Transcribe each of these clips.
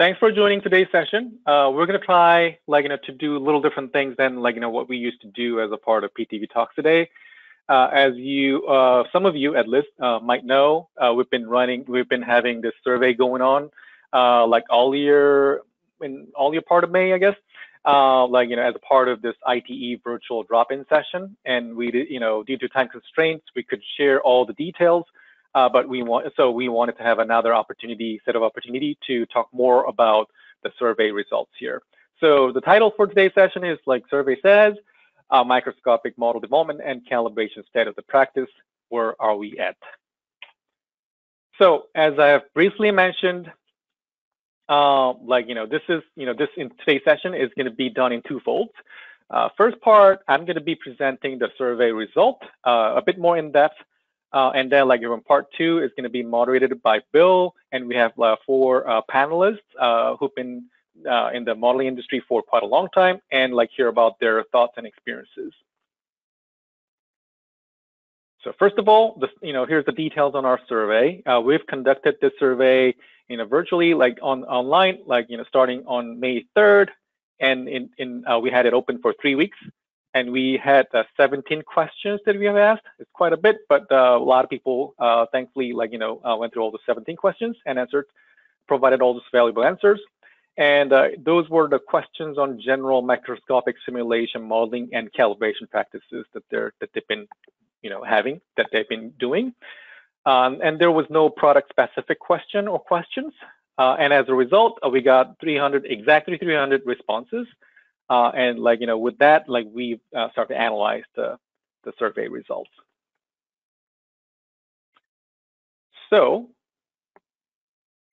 thanks for joining today's session. We're going to try, to do little different things than, what we used to do as a part of PTV Talks today. As you, some of you at least might know, we've been having this survey going on, all year part of May, I guess. As a part of this ITE virtual drop-in session, and we did, due to time constraints, we could share all the details. But we wanted to have another set of opportunity to talk more about the survey results here. So the title for today's session is like survey says, microscopic model development and calibration state of the practice. Where are we at? So as I have briefly mentioned, this in today's session is going to be done in two folds. First part, I'm going to be presenting the survey result a bit more in depth. And then part two is going to be moderated by Bill, and we have 4 panelists who've been in the modeling industry for quite a long time, and hear about their thoughts and experiences. So first of all, here's the details on our survey. We've conducted this survey, virtually, online, starting on May 3rd, and we had it open for 3 weeks. And we had 17 questions that we have asked. It's quite a bit, but a lot of people, thankfully, went through all the 17 questions and provided all those valuable answers. And those were the questions on general microscopic simulation modeling and calibration practices that they've been, that they've been doing. And there was no product-specific question or questions. And as a result, we got exactly 300 responses. And with that, we start to analyze the survey results. So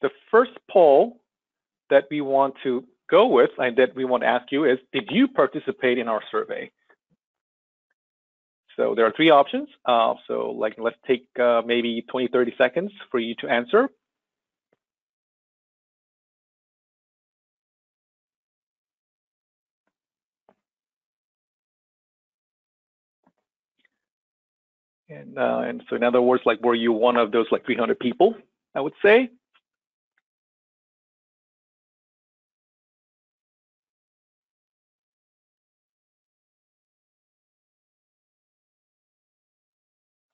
the first poll that we want to go with and that we want to ask you is, did you participate in our survey? So there are 3 options. So let's take maybe 20-30 seconds for you to answer. And so in other words, were you one of those 300 people, I would say?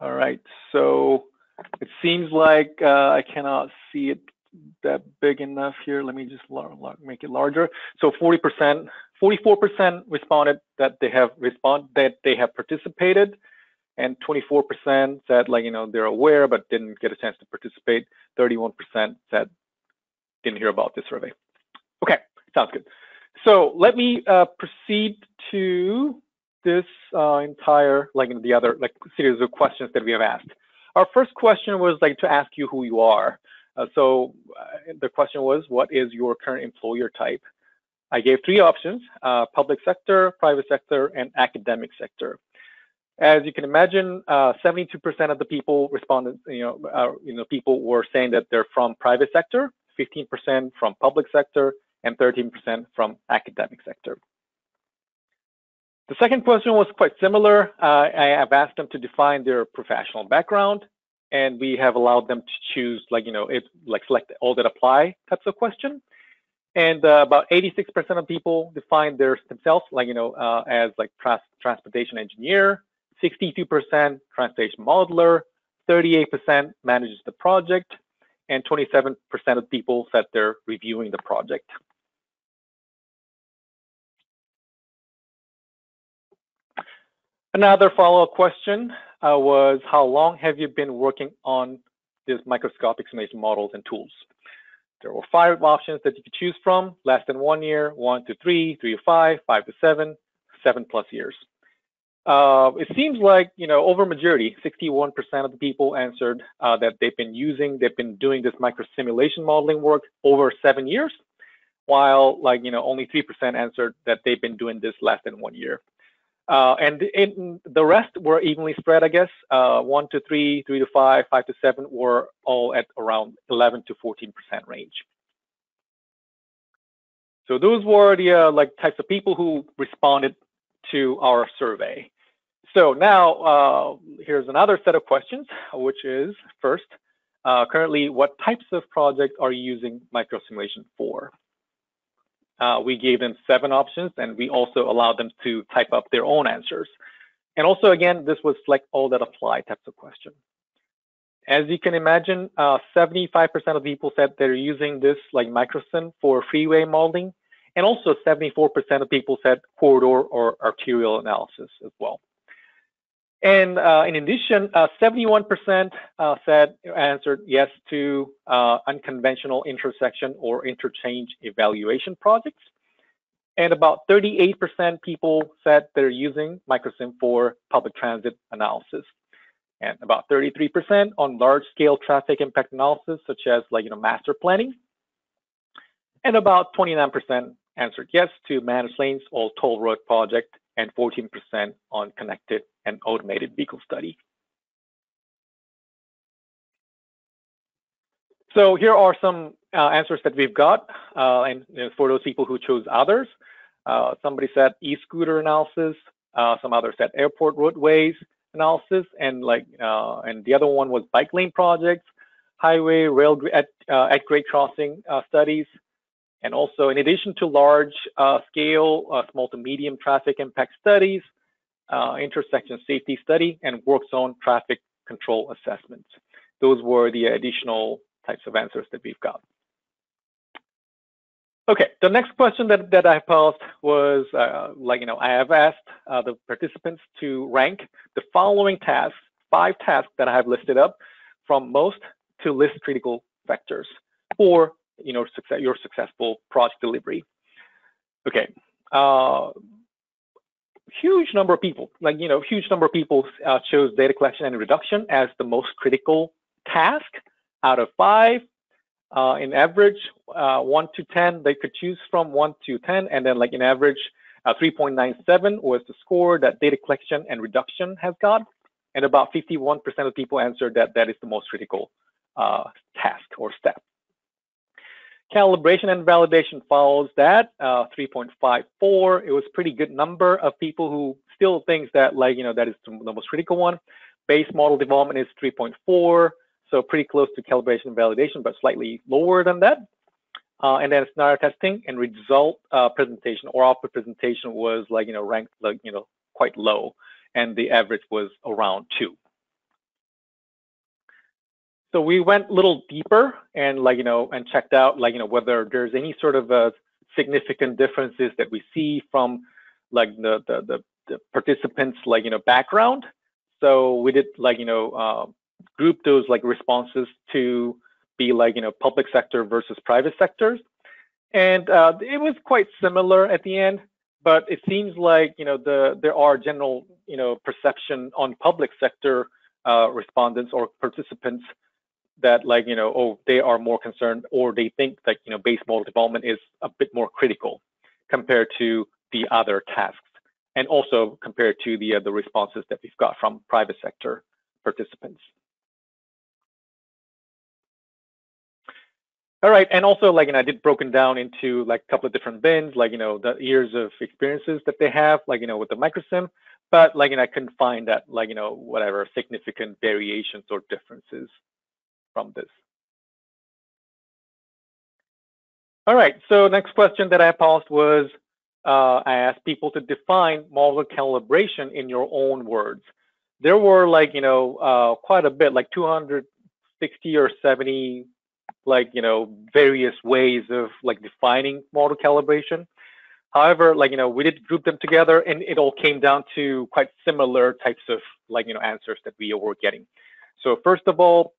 All right, so it seems like I cannot see it that big enough here. Let me just make it larger. So 44% responded that they have participated. And 24% said, they're aware but didn't get a chance to participate. 31% said didn't hear about this survey. Okay, sounds good. So let me proceed to this entire, the other series of questions that we have asked. Our first question was to ask you who you are. So the question was, what is your current employer type? I gave 3 options: public sector, private sector, and academic sector. As you can imagine, 72% of the people responded, people were saying that they're from private sector, 15% from public sector, and 13% from academic sector. The second question was quite similar. I have asked them to define their professional background, and we have allowed them to choose, select all that apply types of question. And about 86% of people define themselves, as transportation engineer, 62% translation modeler, 38% manages the project, and 27% of people said they're reviewing the project. Another follow-up question was, how long have you been working on these microscopic simulation models and tools? There were 5 options that you could choose from: less than 1 year, 1 to 3, 3 to 5, 5 to 7, 7+ years. It seems like, over majority, 61% of the people answered that they've been doing this microsimulation modeling work over 7 years, while only 3% answered that they've been doing this less than 1 year. And the rest were evenly spread, I guess. 1 to 3, 3 to 5, 5 to 7 were all at around 11 to 14% range. So those were the types of people who responded to our survey. So now here's another set of questions, which is first, currently, what types of projects are you using microsimulation for? We gave them 7 options, and we also allowed them to type up their own answers. And also, again, this was like all that apply types of question. As you can imagine, 75% of people said they're using this like microsim for freeway modeling, and also 74% of people said corridor or arterial analysis as well. And in addition, 71% answered yes to unconventional intersection or interchange evaluation projects. And about 38% people said they're using microsim for public transit analysis. And about 33% on large-scale traffic impact analysis, such as like master planning. And about 29% answered yes to managed lanes or toll road project, and 14% on connected and automated vehicle study. So here are some answers that we've got, and for those people who chose others, somebody said e-scooter analysis, some others said airport roadways analysis, and and the other one was bike lane projects, highway, rail at grade crossing studies. And also, in addition to large scale, small to medium traffic impact studies, intersection safety study, and work zone traffic control assessments. Those were the additional types of answers that we've got. Okay, the next question that I posed was, I have asked the participants to rank the following tasks, 5 tasks that I have listed up, from most to least critical factors for your successful project delivery. Okay, huge number of people, chose data collection and reduction as the most critical task out of 5. In average, 1 to 10, they could choose from 1 to 10, and then in average, 3.97 was the score that data collection and reduction has got, and about 51% of people answered that is the most critical task or step. Calibration and validation follows that, 3.54. It was a pretty good number of people who still thinks that that is the most critical one. Base model development is 3.4. So pretty close to calibration and validation, but slightly lower than that. And then scenario testing and result presentation or output presentation was ranked quite low, and the average was around 2. So we went a little deeper and and checked out whether there's any sort of significant differences that we see from the participants background. So we did group those responses to be public sector versus private sectors, and it was quite similar at the end. But it seems there are general perception on public sector respondents or participants that they are more concerned, or they think that base model development is a bit more critical compared to the other tasks, and also compared to the responses that we've got from private sector participants. All right, and also I did broken down into a couple of different bins, the years of experiences that they have, with the microsim, but I couldn't find that whatever significant variations or differences from this. All right, so next question that I posed was, I asked people to define model calibration in your own words. There were quite a bit, 260 or 70 various ways of defining model calibration. However, we did group them together, and it all came down to quite similar types of answers that we were getting. So first of all,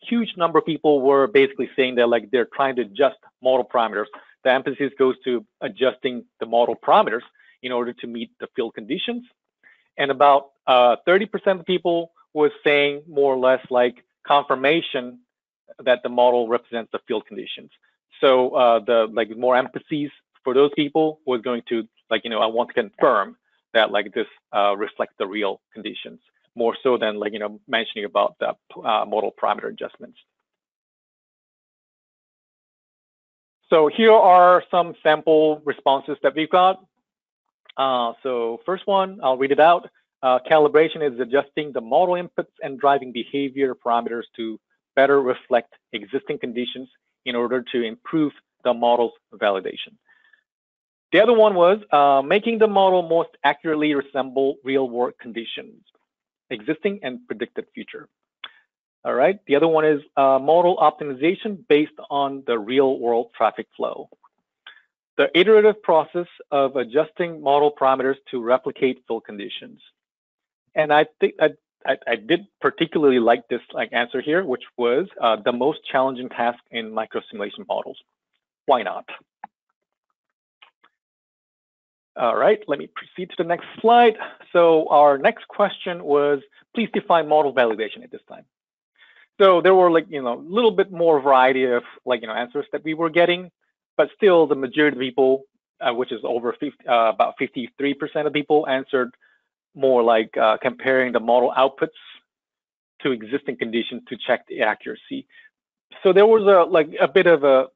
huge number of people were basically saying that they're trying to adjust model parameters. The emphasis goes to adjusting the model parameters in order to meet the field conditions. And about 30% of people was saying more or less confirmation that the model represents the field conditions. So the more emphasis for those people was going to I want to confirm that this reflects the real conditions, more so than mentioning about the model parameter adjustments. So here are some sample responses that we've got. So first one, I'll read it out. Calibration is adjusting the model inputs and driving behavior parameters to better reflect existing conditions in order to improve the model's validation. The other one was making the model most accurately resemble real-world conditions, existing and predicted future. All right. The other one is model optimization based on the real-world traffic flow. The iterative process of adjusting model parameters to replicate field conditions. And I think I did particularly like this answer here, which was the most challenging task in microsimulation models. Why not? All right, let me proceed to the next slide. So our next question was, please define model validation at this time. So there were a little bit more variety of answers that we were getting, but still the majority of people, which is over about 53% of people answered more like comparing the model outputs to existing conditions to check the accuracy. So there was a bit of a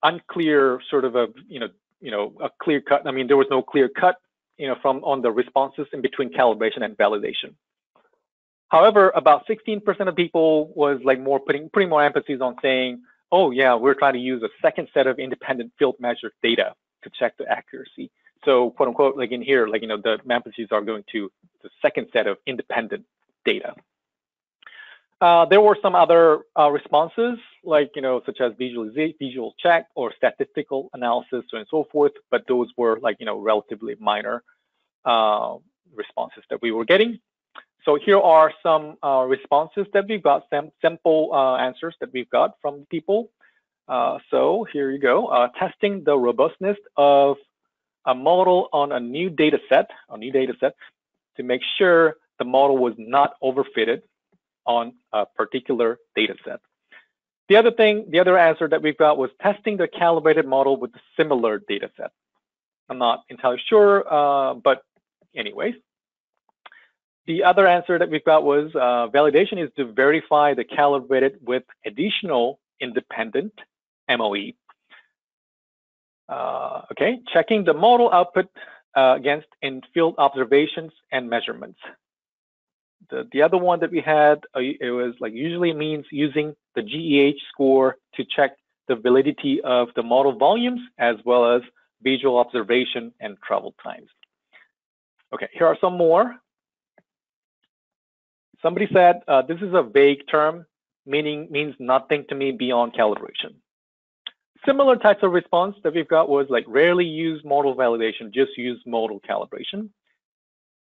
unclear sort of a clear cut. I mean, there was no clear cut on the responses in between calibration and validation. However, about 16% of people was putting more emphasis on saying, oh yeah, we're trying to use a second set of independent field measure data to check the accuracy. So quote unquote, in here, the emphases are going to the second set of independent data. There were some other responses, such as visual check or statistical analysis and so forth, but those were relatively minor responses that we were getting. So here are some responses that we've got, some simple answers that we've got from people. So here you go, testing the robustness of a model on a new data set to make sure the model was not overfitted on a particular data set. The other answer that we've got was testing the calibrated model with a similar data set. I'm not entirely sure, but anyways. The other answer that we've got was validation is to verify the calibrated with additional independent MOE. Okay, checking the model output against in-field observations and measurements. The other one that we had, it was usually means using the GEH score to check the validity of the model volumes as well as visual observation and travel times. Okay, here are some more. Somebody said, this is a vague term, means nothing to me beyond calibration. Similar types of response that we've got was rarely use model validation, just use model calibration.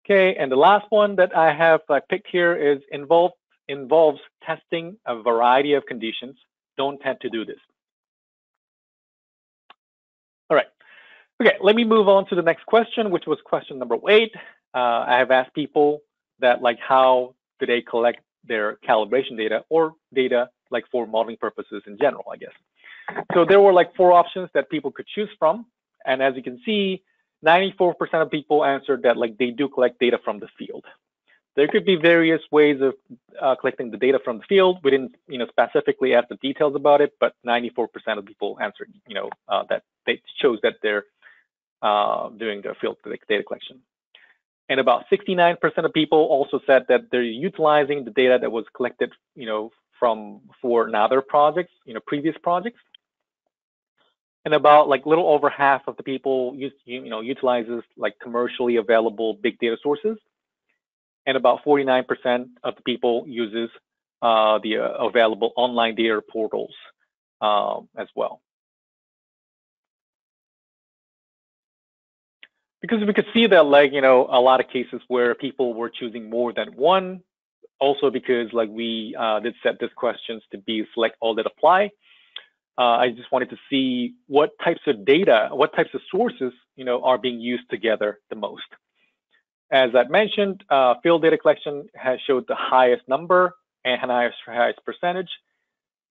Okay, and the last one that I have picked here is involves testing a variety of conditions. Don't tend to do this. All right. Okay, let me move on to the next question, which was question number 8. I have asked people that how do they collect their calibration data or data for modeling purposes in general, I guess. So there were 4 options that people could choose from, and as you can see, 94% of people answered that they do collect data from the field. There could be various ways of collecting the data from the field. We didn't specifically ask the details about it, but 94% of people answered that they chose that they're doing the field data collection. And about 69% of people also said that they're utilizing the data that was collected for another projects, previous projects. And about little over half of the people utilizes commercially available big data sources, and about 49% of the people uses the available online data portals as well. Because we could see that a lot of cases where people were choosing more than one, also because we did set these questions to be select all that apply. I just wanted to see what types of data, what types of sources, are being used together the most. As I mentioned, field data collection has showed the highest number and highest percentage.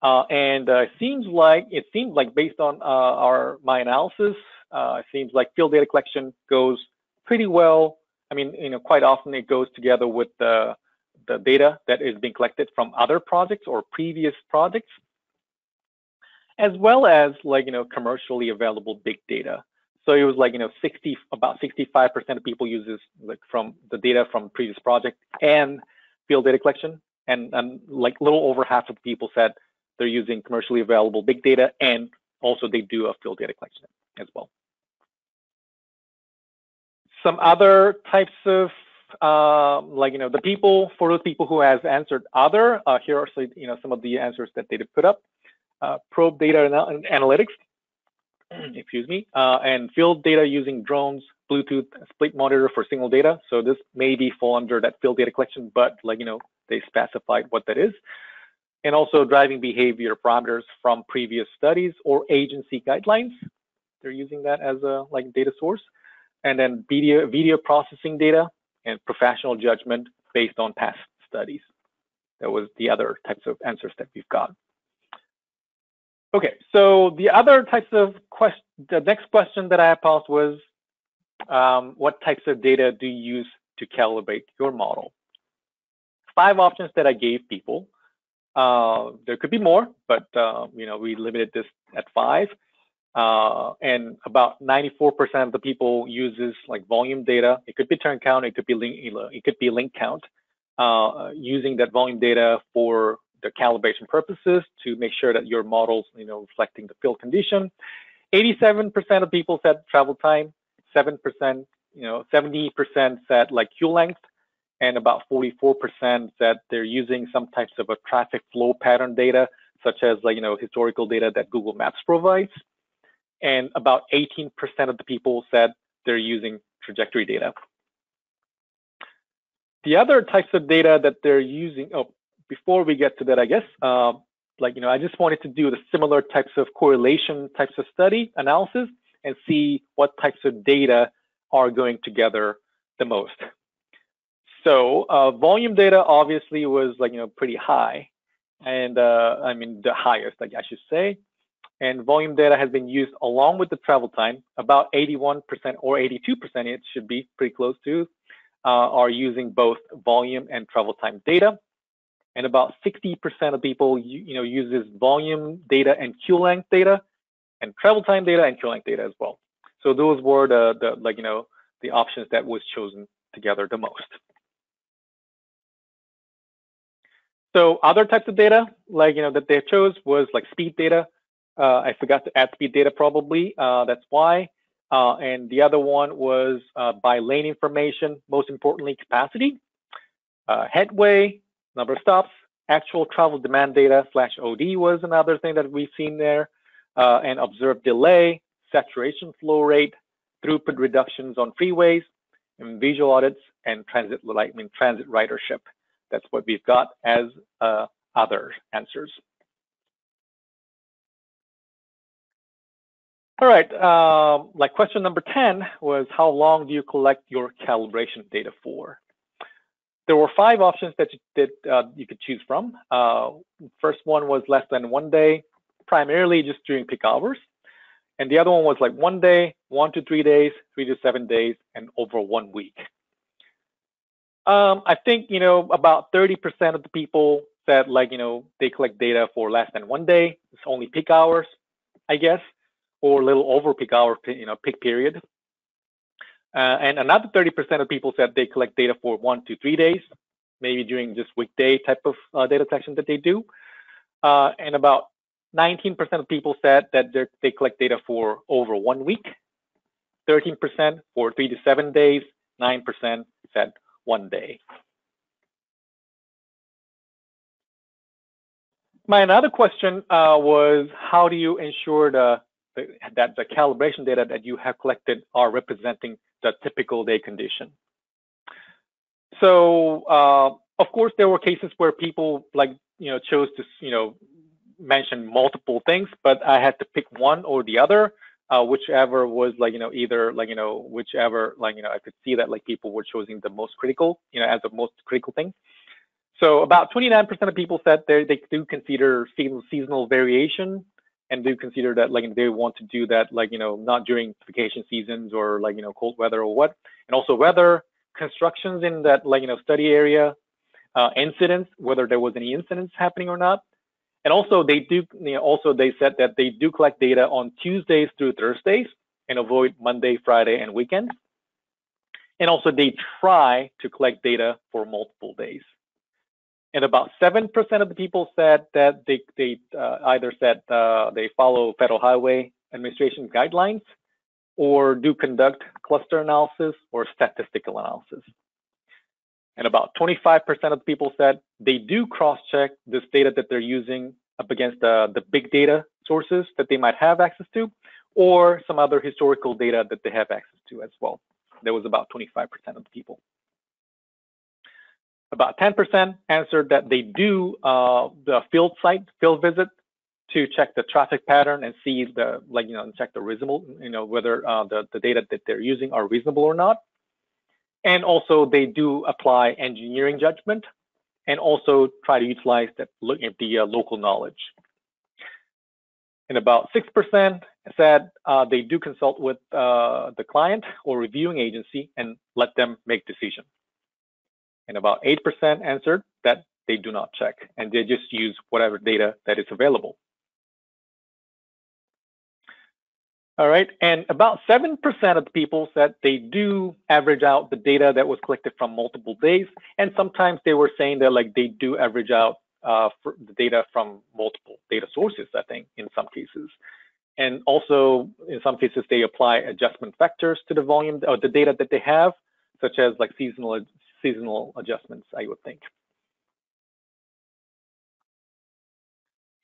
And it seems like based on my analysis, it seems like field data collection goes pretty well. I mean, quite often it goes together with the data that is being collected from other projects or previous projects, as well as commercially available big data. So it was about 65% of people uses from the data from previous project and field data collection, and like a little over half of the people said they're using commercially available big data, and also they do a field data collection as well. Some other types of the people, for those people who has answered other, here are some of the answers that they did put up. Probe data analytics, excuse me, and field data using drones, Bluetooth split monitor for single data. So this maybe fall under that field data collection, but they specified what that is. And also driving behavior parameters from previous studies or agency guidelines. They're using that as a data source. And then video processing data and professional judgment based on past studies. That was the other types of answers that we've got. Okay, so the other types of the next question that I posed was, what types of data do you use to calibrate your model? 5 options that I gave people. There could be more, but we limited this at 5. And about 94% of the people uses volume data. It could be turn count, it could be link count, using that volume data for the calibration purposes to make sure that your models, reflecting the field condition. 87% of people said travel time, 7%, 70% said queue length, and about 44% said they're using some types of a traffic flow pattern data, such as historical data that Google Maps provides. And about 18% of the people said they're using trajectory data. The other types of data that they're using, before we get to that, I guess, I just wanted to do the similar types of correlation types of study analysis and see what types of data are going together the most. So volume data obviously was pretty high, and the highest, I should say. And volume data has been used along with the travel time. About 81% or 82%, it should be pretty close to, are using both volume and travel time data. And about 60% of people, uses volume data and queue length data, and travel time data and queue length data as well. So those were the options that was chosen together the most. So other types of data, that they chose was speed data. I forgot to add speed data probably. That's why. And the other one was by lane information, most importantly capacity, headway, number of stops, actual travel demand data /OD was another thing that we've seen there, and observed delay, saturation flow rate, throughput reductions on freeways, and visual audits, and transit ridership. That's what we've got as other answers. All right, question number 10 was, how long do you collect your calibration data for? There were 5 options that you could choose from. First one was less than 1 day, primarily just during peak hours. And the other one was 1 day, 1 to 3 days, 3 to 7 days, and over 1 week. I think, about 30% of the people said they collect data for less than 1 day. It's only peak hours, I guess, or a little over peak hour, peak period. And another 30% of people said they collect data for 1 to 3 days, maybe during just weekday type of data collection that they do. And about 19% of people said that they collect data for over 1 week, 13% for 3 to 7 days, 9% said 1 day. My another question was, how do you ensure that the calibration data that you have collected are representing the typical day condition? So, of course, there were cases where people chose to mention multiple things, but I had to pick one or the other, whichever was either whichever I could see that people were choosing the most critical, as the most critical thing. So about 29% of people said they do consider seasonal variation, and do consider that they want to do that not during vacation seasons or cold weather or what, and also weather, constructions in that study area, incidents, whether there was any incidents happening or not. And also they said that they do collect data on Tuesdays through Thursdays and avoid Monday, Friday, and weekends. And also they try to collect data for multiple days. And about 7% of the people said that they either said they follow Federal Highway Administration guidelines or do conduct cluster analysis or statistical analysis. And about 25% of the people said they do cross-check this data that they're using up against the big data sources that they might have access to, or some other historical data that they have access to as well. There was about 25% of the people. About 10% answered that they do the field visit to check the traffic pattern and see the, check the reasonable, whether the data that they're using are reasonable or not. And also they do apply engineering judgment and also try to utilize the local knowledge. And about 6% said they do consult with the client or reviewing agency and let them make decisions. And about 8% answered that they do not check and they just use whatever data that is available. All right, and about 7% of the people said they do average out the data that was collected from multiple days, and sometimes they were saying that they do average out for the data from multiple data sources, I think, in some cases. And also, in some cases, they apply adjustment factors to the volume or the data that they have, such as seasonal adjustments, I would think.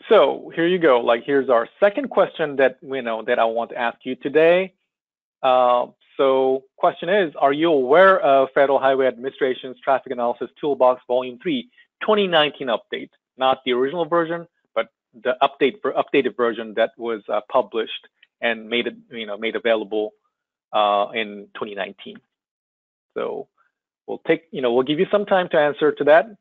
So here you go. Here's our second question that that I want to ask you today. So question is, are you aware of Federal Highway Administration's Traffic Analysis Toolbox Volume 3 2019 update? Not the original version, but the updated version that was published and made available in 2019. So we'll give you some time to answer to that.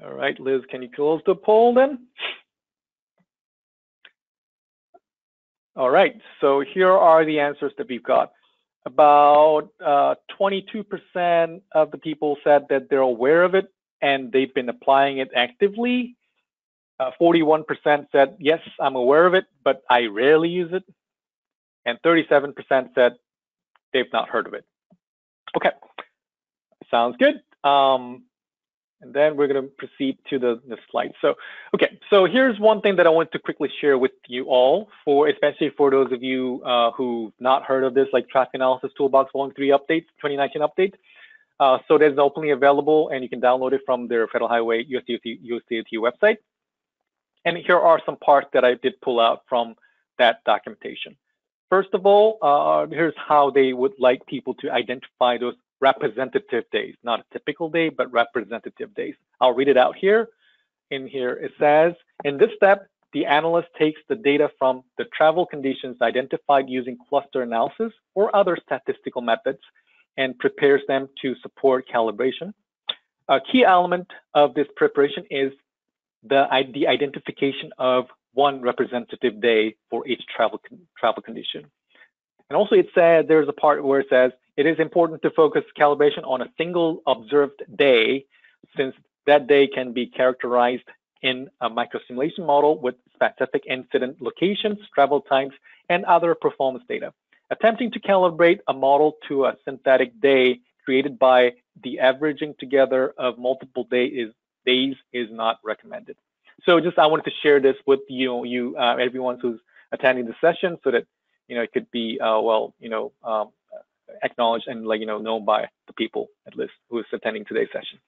All right, Liz, can you close the poll then? All right, so here are the answers that we've got. About 22% of the people said that they're aware of it and they've been applying it actively. 41% said, yes, I'm aware of it, but I rarely use it. And 37% said they've not heard of it. Okay, sounds good. And then we're going to proceed to the slide. So, okay, so here's one thing that I want to quickly share with you all, especially for those of you who've not heard of this, Traffic Analysis Toolbox Volume 3 update, 2019 update. So that's openly available, and you can download it from their Federal Highway USDOT website. And here are some parts that I did pull out from that documentation. First of all, here's how they would like people to identify those representative days, not a typical day, but representative days. I'll read it out here. In here, it says, in this step, the analyst takes the data from the travel conditions identified using cluster analysis or other statistical methods and prepares them to support calibration. A key element of this preparation is the identification of one representative day for each travel condition. And also it said, there's a part where it says, it is important to focus calibration on a single observed day, since that day can be characterized in a microsimulation model with specific incident locations, travel times, and other performance data. Attempting to calibrate a model to a synthetic day created by the averaging together of multiple days is not recommended. So I wanted to share this with everyone who's attending the session, so that it could be acknowledged and known by the people at least who is attending today's session.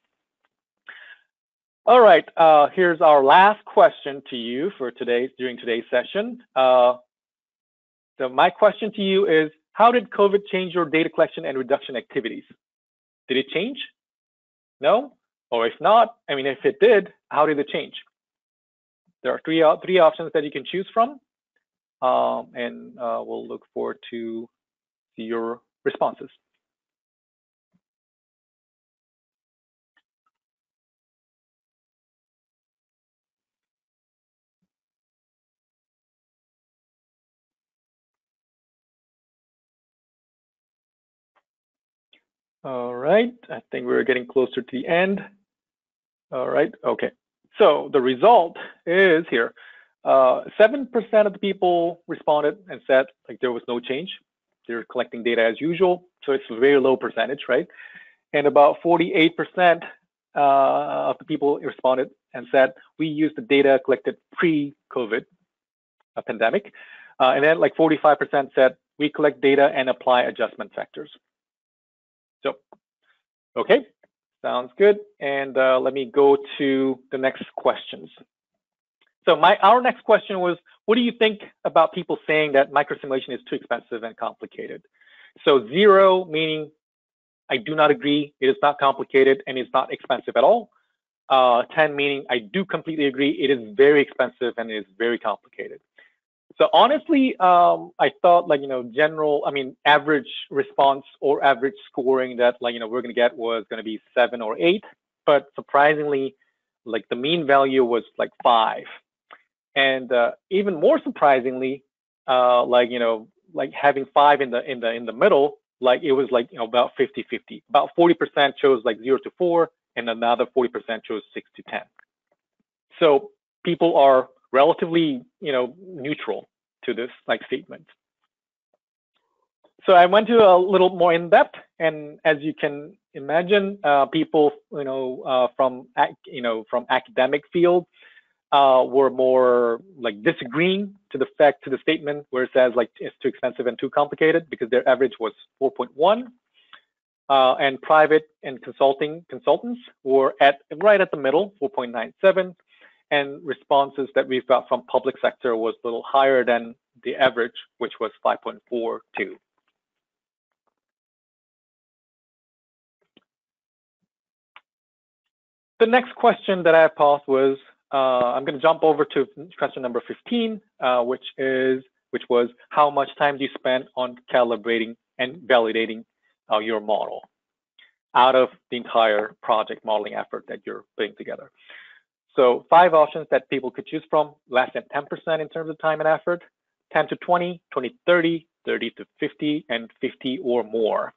All right, here's our last question to you for during today's session. So my question to you is, how did COVID change your data collection and reduction activities? Did it change? No? Or if not, if it did, how did it change? There are three options that you can choose from, and we'll look forward to your responses. All right, I think we're getting closer to the end. All right, okay. So the result is here. 7% of the people responded and said like there was no change. They're collecting data as usual. So it's a very low percentage, right? And about 48% of the people responded and said we used the data collected pre-COVID pandemic. And then like 45% said we collect data and apply adjustment factors. So, okay, sounds good. And let me go to the next questions. So our next question was, what do you think about people saying that microsimulation is too expensive and complicated? So 0 meaning I do not agree, it is not complicated and it's not expensive at all. 10 meaning I do completely agree, it is very expensive and it is very complicated. So honestly, I thought like, average response or average scoring that we're gonna get was gonna be 7 or 8, but surprisingly, like the mean value was like 5. And even more surprisingly, like having 5 in the middle, like it was like about 50-50. About 40% chose like 0 to 4, and another 40% chose 6 to 10. So people are relatively neutral to this like statement. So I went to a little more in depth, and as you can imagine, people from academic field were more like disagreeing to the statement where it says like it's too expensive and too complicated, because their average was 4.1, and private and consultants were right at the middle, 4.97, and responses that we've got from public sector was a little higher than the average, which was 5.42. The next question that I posed was, I'm going to jump over to question number 15, which was how much time do you spend on calibrating and validating your model out of the entire project modeling effort that you're putting together. So 5 options that people could choose from: less than 10% in terms of time and effort, 10 to 20, 20 to 30, 30 to 50, and 50 or more.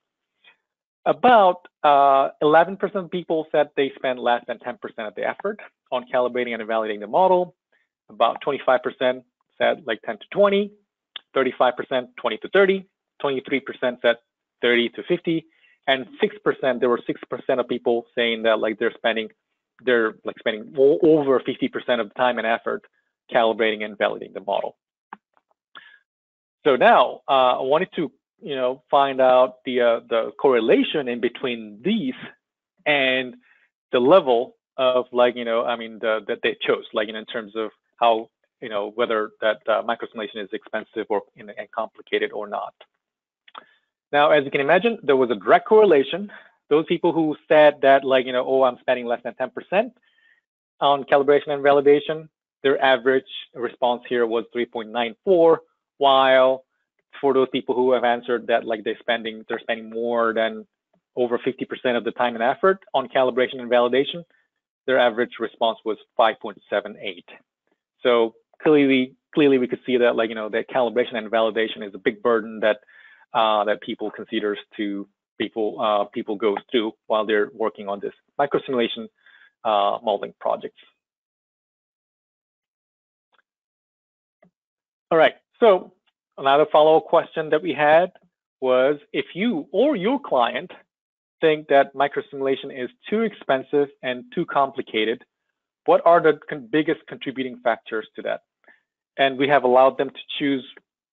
About 11% of people said they spend less than 10% of the effort on calibrating and validating the model. About 25% said like 10 to 20, 35% 20 to 30, 23% said 30 to 50, and 6%, there were 6% of people saying that like they're spending over 50% of the time and effort calibrating and validating the model. So now I wanted to find out the correlation in between these and the level of that they chose, in terms of how whether that microsimulation is expensive or and complicated or not. Now, as you can imagine, there was a direct correlation. Those people who said that oh, I'm spending less than 10% on calibration and validation, their average response here was 3.94, while for those people who have answered that they're spending more than over 50% of the time and effort on calibration and validation, their average response was 5.78. So clearly we could see that that calibration and validation is a big burden that people go through while they're working on this microsimulation modeling projects. All right, so another follow-up question that we had was, if you or your client think that microsimulation is too expensive and too complicated, what are the biggest contributing factors to that? And we have allowed them to choose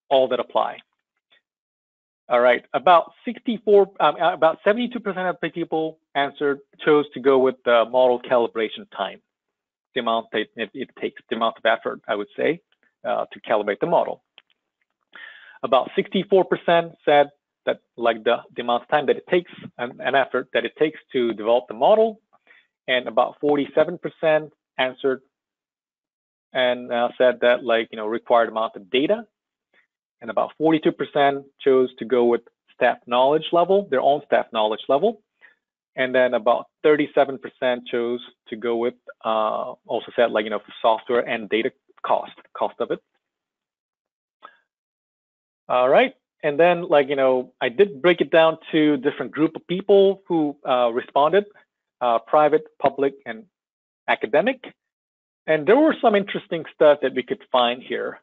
all that apply. All right, about 72% of the people chose to go with the model calibration time, the amount that it takes, the amount of effort, I would say, to calibrate the model. About 64% said that the amount of time that it takes and effort that it takes to develop the model, and about 47% answered and said that required amount of data, and about 42% chose to go with staff knowledge level, their own staff knowledge level, and then about 37% chose to go with also said software and data cost of it. All right, and then I did break it down to different group of people who responded, private, public, and academic. And there were some interesting stuff that we could find here.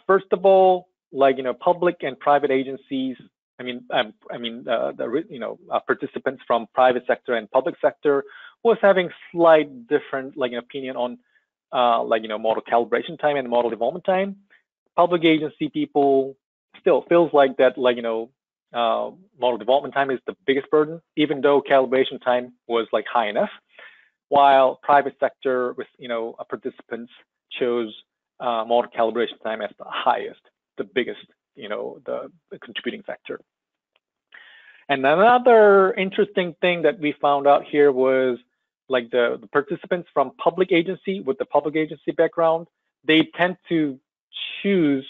First of all, like, public and private agencies, participants from private sector and public sector was having slight different, opinion on, model calibration time and model development time. Public agency people still feels like that, model development time is the biggest burden, even though calibration time was high enough, while private sector with, participants chose model calibration time as the highest, the biggest, the contributing factor. And another interesting thing that we found out here was the participants from public agency with the public agency background, they tend to choose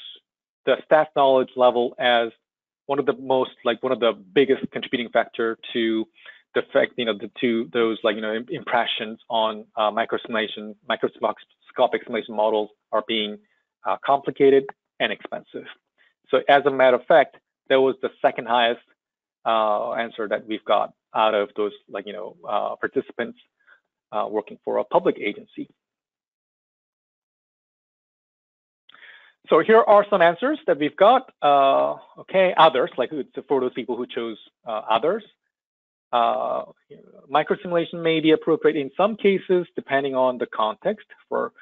the staff knowledge level as one of the most, one of the biggest contributing factor to the fact, to those impressions on microscopic simulation models are being complicated and expensive. So as a matter of fact, that was the second highest answer that we've got out of those participants working for a public agency. So here are some answers that we've got. Okay, others, for those people who chose others. Microsimulation may be appropriate in some cases, depending on the context. For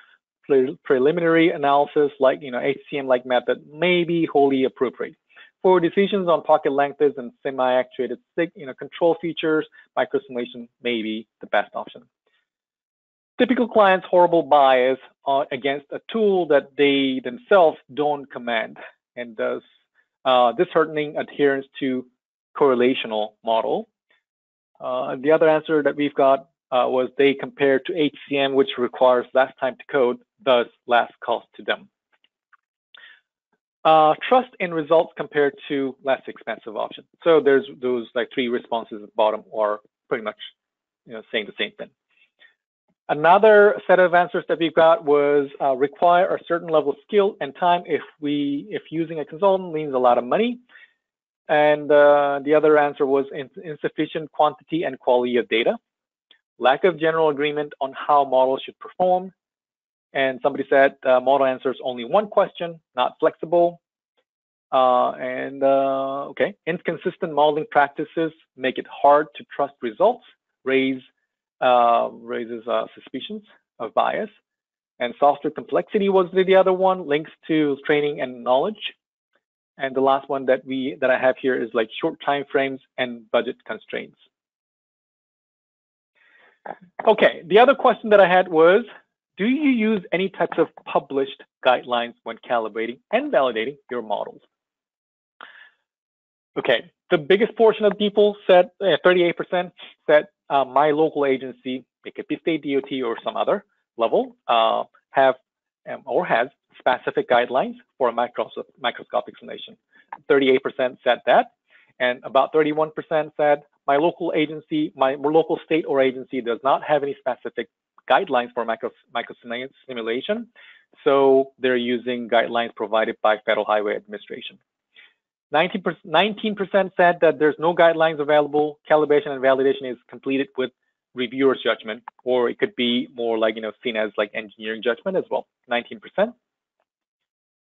preliminary analysis, HCM-like method may be wholly appropriate. For decisions on pocket lengths and semi-actuated control features, microsimulation may be the best option. Typical clients' horrible bias against a tool that they themselves don't command, and thus disheartening adherence to correlational model. The other answer that we've got was they compare to HCM, which requires less time to code, thus less cost to them. Trust in results compared to less expensive option. So there's those three responses at the bottom are pretty much saying the same thing. Another set of answers that we've got was require a certain level of skill and time if using a consultant means a lot of money. And the other answer was insufficient quantity and quality of data. Lack of general agreement on how models should perform. And somebody said model answers only one question, not flexible. Okay, inconsistent modeling practices make it hard to trust results, raises suspicions of bias. And software complexity was the other one, links to training and knowledge. And the last one that I have here is short time frames and budget constraints. Okay, the other question that I had was, do you use any types of published guidelines when calibrating and validating your models? Okay, the biggest portion of people said, 38% said my local agency, it could be state DOT or some other level, have or has specific guidelines for a microscopic simulation. 38% said that, and about 31% said my local agency, my local state or agency does not have any specific guidelines for microsimulation, so they're using guidelines provided by Federal Highway Administration. 19% said that there's no guidelines available. Calibration and validation is completed with reviewer's judgment, or it could be more seen as engineering judgment as well. 19%.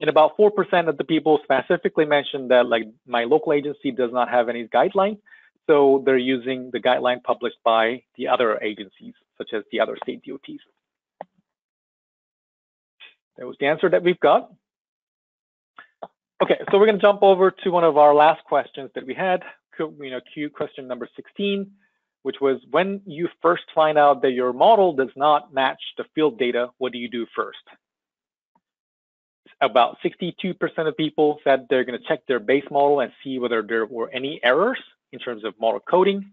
And about 4% of the people specifically mentioned that my local agency does not have any guidelines, so they're using the guideline published by the other agencies, such as the other state DOTs. That was the answer that we've got. Okay, so we're going to jump over to one of our last questions that we had, question number 16, which was, when you first find out that your model does not match the field data, what do you do first? About 62% of people said they're going to check their base model and see whether there were any errors in terms of model coding.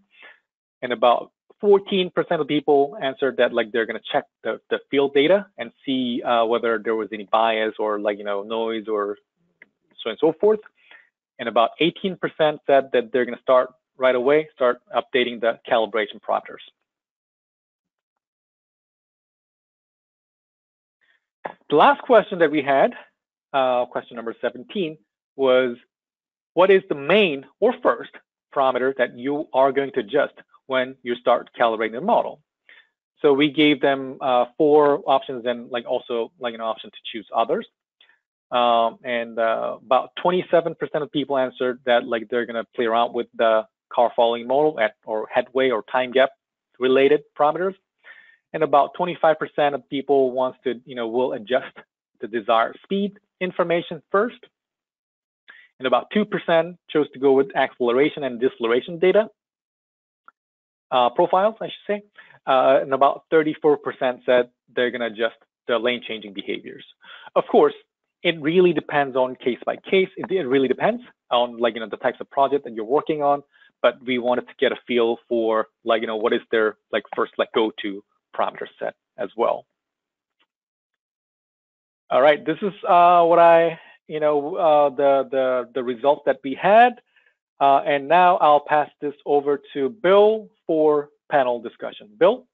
And about 14% of people answered that they're going to check the field data and see whether there was any bias or noise or so and so forth. And about 18% said that they're going to start right away, start updating the calibration parameters. The last question that we had, question number 17, was what is the main or first parameter that you are going to adjust when you start calibrating the model? So we gave them 4 options and like also like an option to choose others. And about 27% of people answered that like they're gonna play around with the car following model or headway or time gap related parameters. And about 25% of people wants to, will adjust the desired speed information first. And about 2% chose to go with acceleration and deceleration data profiles, I should say. And about 34% said they're going to adjust the lane changing behaviors. Of course, it really depends on case by case. It really depends on like, the types of project that you're working on. But we wanted to get a feel for like, what is their like first like go-to parameter set as well. All right, this is what I, the results that we had. And now I'll pass this over to Bill for panel discussion. Bill?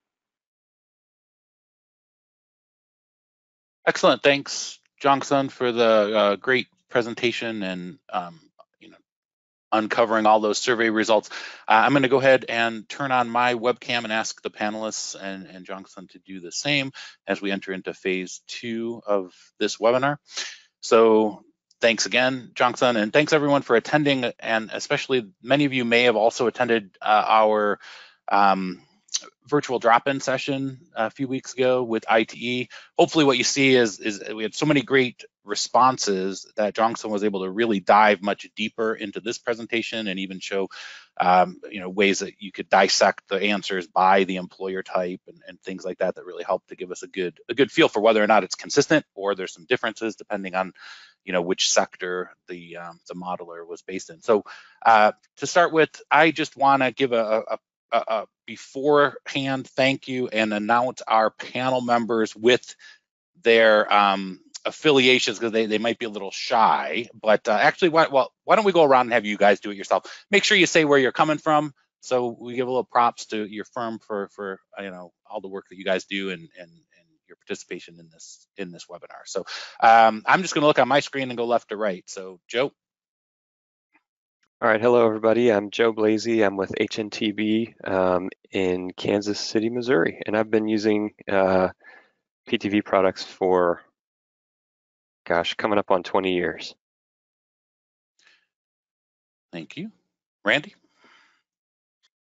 Excellent. Thanks, Jong-sun, for the great presentation and uncovering all those survey results. I'm going to go ahead and turn on my webcam and ask the panelists and Jong-sun to do the same as we enter into phase 2 of this webinar. So thanks again, Jong-sun, and thanks everyone for attending, and especially many of you may have also attended our virtual drop-in session a few weeks ago with ITE. Hopefully what you see is we had so many great responses that Jong-sun was able to really dive much deeper into this presentation and even show ways that you could dissect the answers by the employer type and things like that really helped to give us a good feel for whether or not it's consistent or there's some differences depending on which sector the modeler was based in. So to start with, I just want to give a beforehand thank you and announce our panel members with their affiliations, because they might be a little shy, but actually why don't we go around and have you guys do it yourself. Make sure you say where you're coming from, so we give a little props to your firm for all the work that you guys do and your participation in this webinar. So I'm just going to look on my screen and go left to right. So Joe. All right, hello everybody. I'm Joe Blasey. I'm with HNTB in Kansas City, Missouri, and I've been using PTV products for, gosh, coming up on 20 years. Thank you. Randy?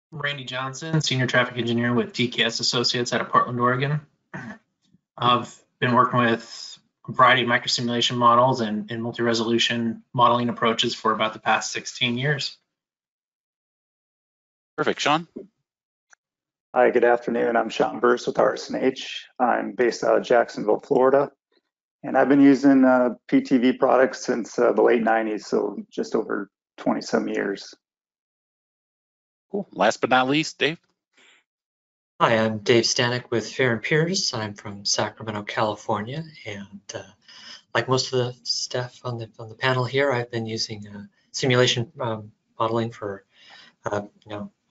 Randy Johnson, Senior Traffic Engineer with TKS Associates out of Portland, Oregon. I've been working with a variety of microsimulation models and multi-resolution modeling approaches for about the past 16 years. Perfect. Sean? Hi, good afternoon. I'm Sean Bruce with RS&H. I'm based out of Jacksonville, Florida, and I've been using PTV products since the late 90s, so just over 20-some years. Cool. Last but not least, Dave? Hi, I'm Dave Stanek with Fair & Peers. I'm from Sacramento, California, and like most of the staff on the panel here, I've been using simulation modeling for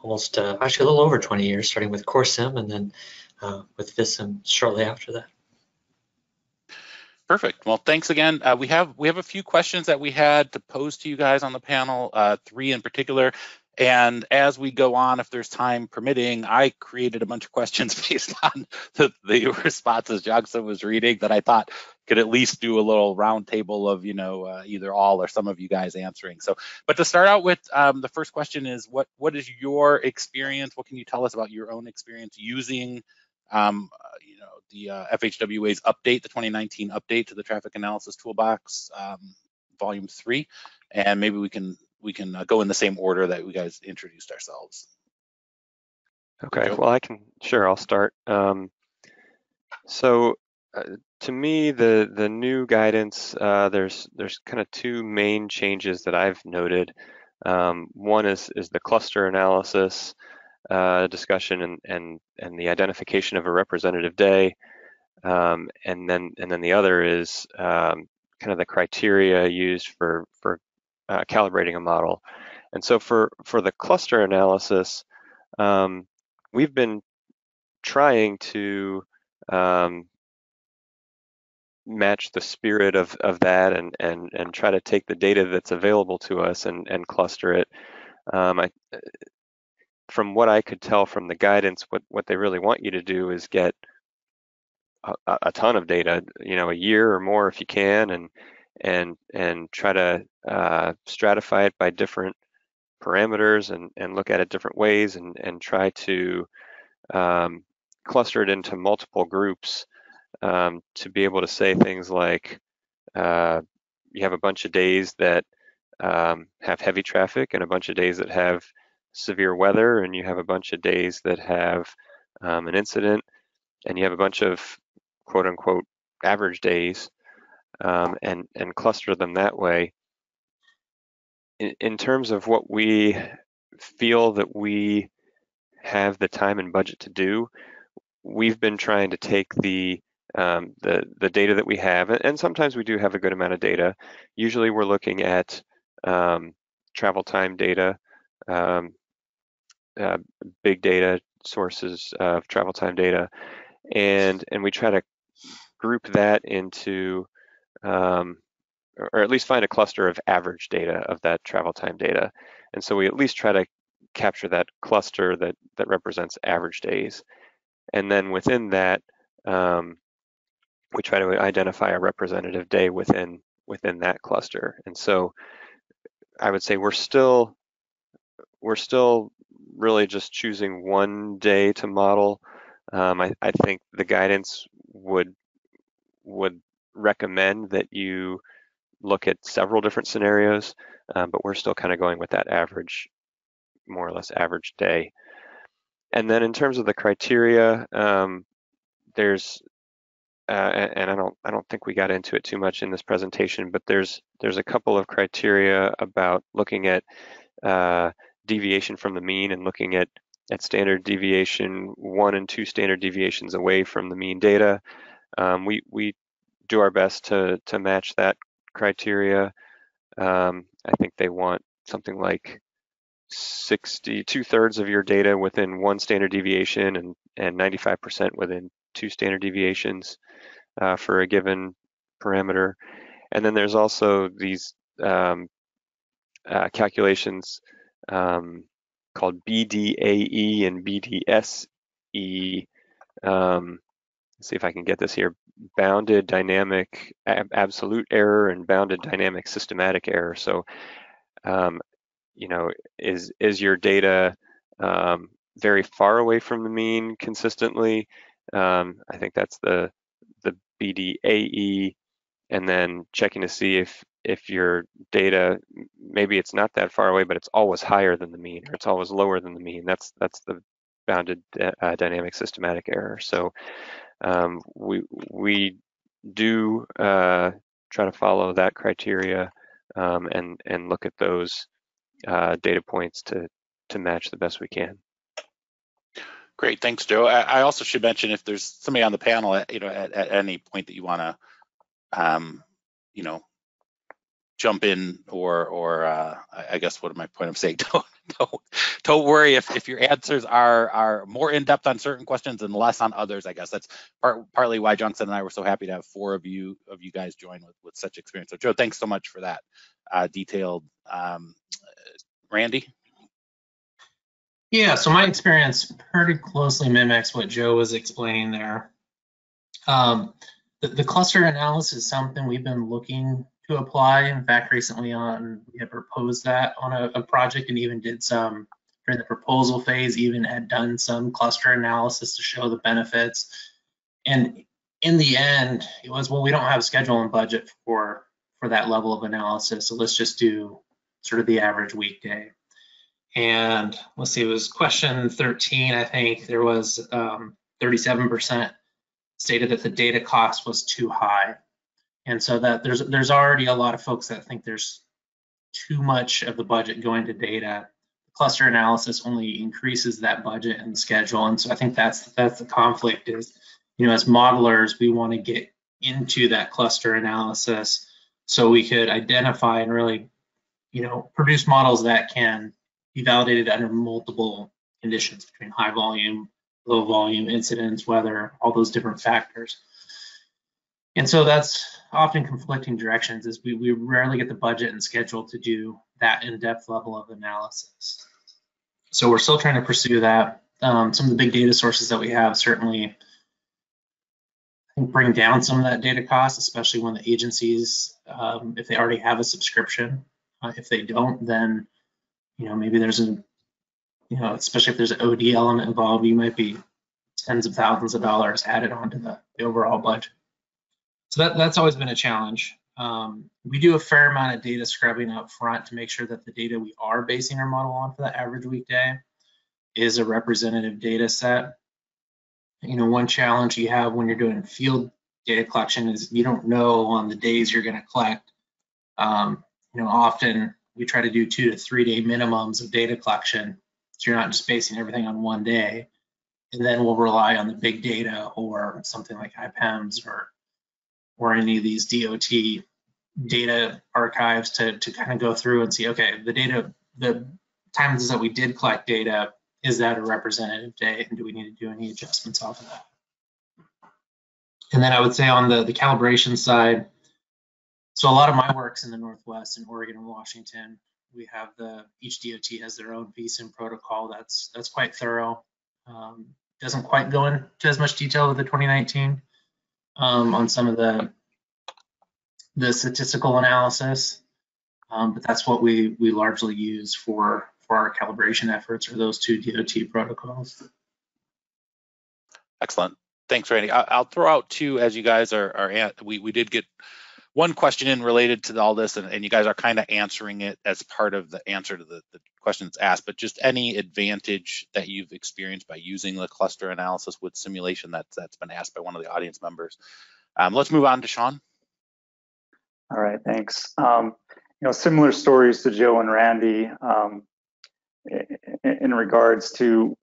almost actually a little over 20 years, starting with CoreSim and then with VisSim shortly after that. Perfect. Well, thanks again. We have a few questions that we had to pose to you guys on the panel, 3 in particular. And as we go on, if there's time permitting, I created a bunch of questions based on the responses Jong-sun was reading that I thought could at least do a little round table of, either all or some of you guys answering. So, but to start out with, the first question is, what is your experience? What can you tell us about your own experience using, the FHWA's update, the 2019 update to the Traffic Analysis Toolbox, Volume 3, and maybe we can go in the same order that we guys introduced ourselves. Okay, well, I'll start. So to me, the new guidance, there's kind of 2 main changes that I've noted. One is the cluster analysis discussion and the identification of a representative day, and then the other is kind of the criteria used for calibrating a model. And so for the cluster analysis, we've been trying to match the spirit of that and try to take the data that's available to us and cluster it. from what I could tell from the guidance, what they really want you to do is get a ton of data, a year or more if you can, and try to stratify it by different parameters and look at it different ways and try to cluster it into multiple groups to be able to say things like you have a bunch of days that have heavy traffic and a bunch of days that have severe weather, and you have a bunch of days that have an incident, and you have a bunch of quote unquote average days, and cluster them that way. In terms of what we feel that we have the time and budget to do, we've been trying to take the data that we have, and sometimes we do have a good amount of data. Usually we're looking at travel time data, big data sources of travel time data, and we try to group that into, or at least find a cluster of average data of that travel time data. And so we at least try to capture that cluster that represents average days. And then within that, we try to identify a representative day within that cluster. And so I would say we're still really just choosing one day to model. I think the guidance would recommend that you look at several different scenarios, but we're still kind of going with that average, more or less average day. And then in terms of the criteria, there's and I don't think we got into it too much in this presentation, but there's a couple of criteria about looking at deviation from the mean and looking at standard deviation, 1 and 2 standard deviations away from the mean data. We do our best to match that criteria. I think they want something like 2/3 of your data within 1 standard deviation and 95% within 2 standard deviations for a given parameter. And then there's also these calculations called BDAE and BDSE. Let's see if I can get this here. Bounded dynamic absolute error and bounded dynamic systematic error. So, is your data very far away from the mean consistently? I think that's the BDAE, and then checking to see if your data, maybe it's not that far away, but it's always higher than the mean, or it's always lower than the mean. That's the bounded dynamic systematic error. So we do try to follow that criteria and look at those data points to match the best we can. Great, thanks, Joe. I also should mention, if there's somebody on the panel, at any point that you want to, jump in, or I guess what my point of saying, don't worry if your answers are more in depth on certain questions and less on others. I guess that's partly why Johnson and I were so happy to have 4 of you guys join with such experience. So Joe, thanks so much for that detailed. Randy? Yeah, so my experience pretty closely mimics what Joe was explaining there. The cluster analysis is something we've been looking to apply. In fact, recently we had proposed that on a project, and even did some during the proposal phase, even had done some cluster analysis to show the benefits. And in the end, it was, well, we don't have schedule and budget for that level of analysis, so let's just do sort of the average weekday. And let's see, it was question 13, I think. There was 37% stated that the data cost was too high. And so that there's already a lot of folks that think there's too much of the budget going to data. Cluster analysis only increases that budget and schedule. And so I think that's the conflict is, as modelers, we want to get into that cluster analysis so we could identify and really, produce models that can be validated under multiple conditions between high volume, low volume, incidence, weather, all those different factors. And so that's often conflicting directions, is we rarely get the budget and schedule to do that in-depth level of analysis. So we're still trying to pursue that. Some of the big data sources that we have certainly, I think, bring down some of that data cost, especially when the agencies, if they already have a subscription. If they don't, then maybe there's especially if there's an OD element involved, you might be tens of thousands of dollars added onto the overall budget. So that's always been a challenge. We do a fair amount of data scrubbing up front to make sure that the data we are basing our model on for the average weekday is a representative data set. One challenge you have when you're doing field data collection is you don't know on the days you're going to collect. Often we try to do 2 to 3 day minimums of data collection, so you're not just basing everything on one day. And then we'll rely on the big data or something like IPEMS or any of these DOT data archives to kind of go through and see, okay, the times that we did collect data, is that a representative day, and do we need to do any adjustments off of that? And then I would say on the calibration side, so a lot of my work's in the Northwest, in Oregon and Washington. We have each DOT has their own VSIM protocol that's quite thorough. Doesn't quite go into as much detail with the 2019 on some of the statistical analysis, but that's what we largely use for our calibration efforts, or those 2 DOT protocols. Excellent. Thanks, Randy. I'll throw out 2 as you guys we did get one question in related to all this, and you guys are kind of answering it as part of the answer to the question that's asked, but just any advantage that you've experienced by using the cluster analysis with simulation that's been asked by one of the audience members. Let's move on to Sean. All right, thanks. Similar stories to Joe and Randy in regards to,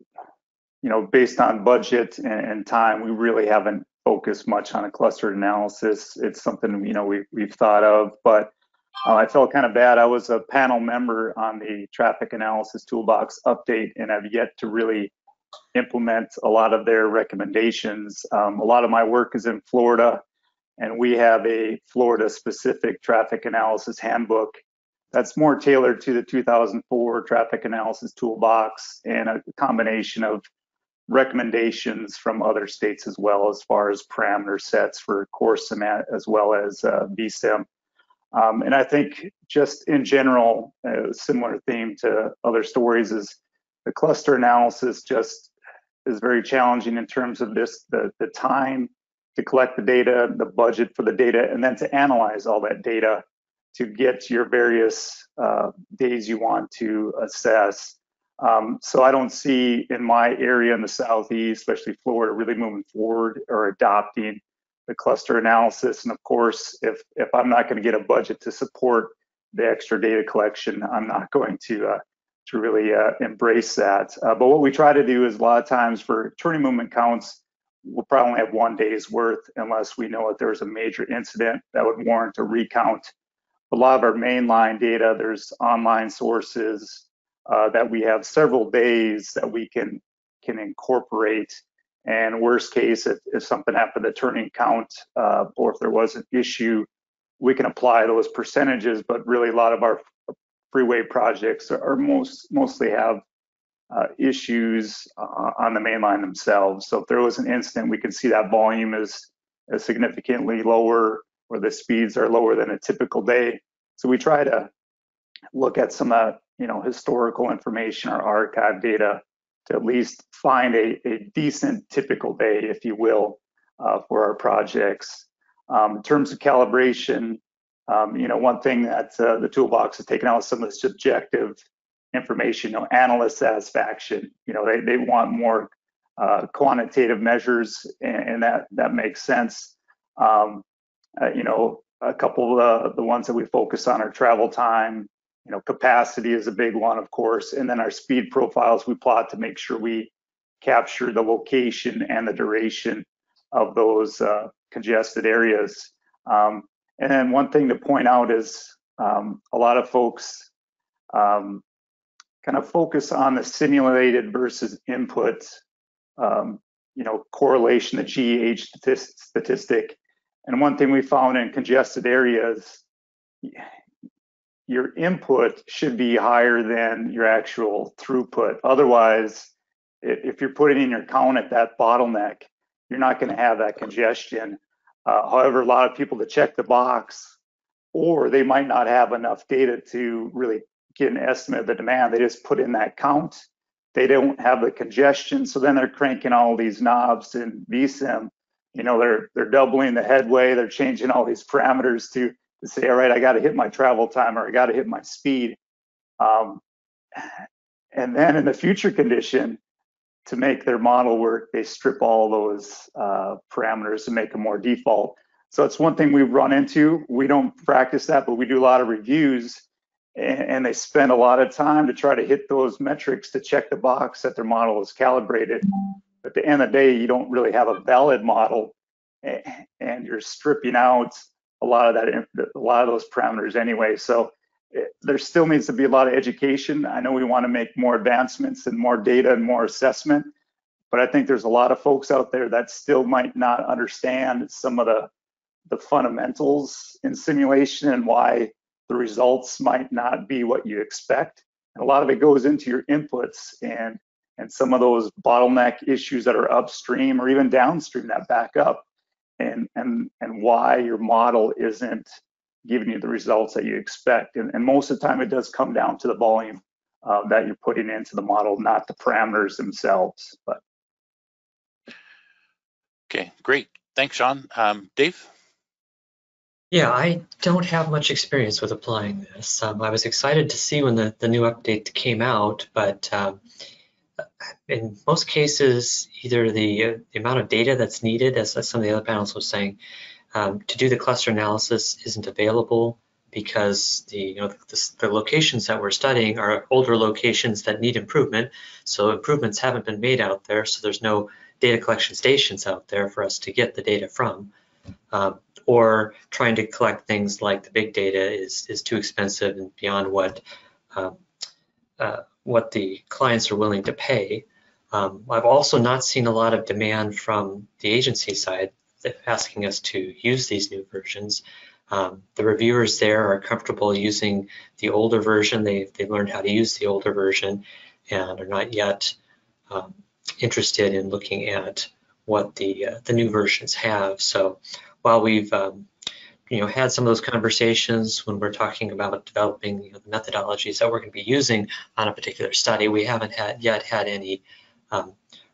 based on budget and time, we really haven't focused much on a clustered analysis. It's something, we've thought of, but I felt kind of bad. I was a panel member on the traffic analysis toolbox update, and I've yet to really implement a lot of their recommendations. A lot of my work is in Florida, and we have a Florida-specific traffic analysis handbook that's more tailored to the 2004 traffic analysis toolbox, and a combination of recommendations from other states as well, as far as parameter sets for core SIM as well as VSIM. And I think just in general, a similar theme to other stories is the cluster analysis just is very challenging in terms of the time to collect the data, the budget for the data, and then to analyze all that data to get your various days you want to assess. So I don't see in my area in the Southeast, especially Florida, really moving forward or adopting the cluster analysis. And of course, if I'm not going to get a budget to support the extra data collection, I'm not going to really embrace that. But what we try to do is a lot of times for turning movement counts, we'll probably only have 1 day's worth unless we know that there's a major incident that would warrant a recount. A lot of our mainline data, there's online sources that we have several days that we can incorporate. And worst case, if something happened to turning count, or if there was an issue, we can apply those percentages. But really, a lot of our freeway projects are mostly have issues on the mainline themselves. So if there was an incident, we can see that volume is significantly lower, or the speeds are lower than a typical day. So we try to look at some historical information or archive data to at least find a decent typical day, if you will, for our projects. In terms of calibration, one thing that the toolbox has taken out is some of the subjective information, analyst satisfaction. They want more quantitative measures, and that makes sense. A couple of the ones that we focus on are travel time. Capacity is a big one, of course, and then our speed profiles we plot to make sure we capture the location and the duration of those congested areas. And then one thing to point out is a lot of folks kind of focus on the simulated versus input, correlation, the GEH statistic. And one thing we found in congested areas, your input should be higher than your actual throughput. Otherwise, if you're putting in your count at that bottleneck, you're not going to have that congestion. However, a lot of people that check the box, or they might not have enough data to really get an estimate of the demand. They just put in that count. They don't have the congestion, so then they're cranking all these knobs in vSim. You know, they're doubling the headway. They're changing all these parameters to say, all right, I got to hit my travel time, or I got to hit my speed. And then in the future condition, to make their model work, they strip all those parameters and make them more default. So it's one thing we've run into. We don't practice that, but we do a lot of reviews, and they spend a lot of time to try to hit those metrics to check the box that their model is calibrated. But at the end of the day, you don't really have a valid model, and you're stripping out a lot of those parameters anyway. So there still needs to be a lot of education. I know we want to make more advancements and more data and more assessment, but I think there's a lot of folks out there that still might not understand some of the fundamentals in simulation and why the results might not be what you expect. And a lot of it goes into your inputs and some of those bottleneck issues that are upstream or even downstream that back up, and why your model isn't giving you the results that you expect. And most of the time it does come down to the volume that you're putting into the model, not the parameters themselves. But okay, great. Thanks, Sean. Dave? Yeah, I don't have much experience with applying this. I was excited to see when the new update came out, but in most cases, either the amount of data that's needed, as some of the other panels were saying, to do the cluster analysis isn't available because the locations that we're studying are older locations that need improvement. So improvements haven't been made out there. So there's no data collection stations out there for us to get the data from. Or trying to collect things like the big data is too expensive and beyond what the clients are willing to pay. I've also not seen a lot of demand from the agency side asking us to use these new versions. The reviewers there are comfortable using the older version. They've learned how to use the older version and are not yet interested in looking at what the new versions have. So while we've had some of those conversations when we're talking about developing the methodologies that we're going to be using on a particular study, we haven't yet had any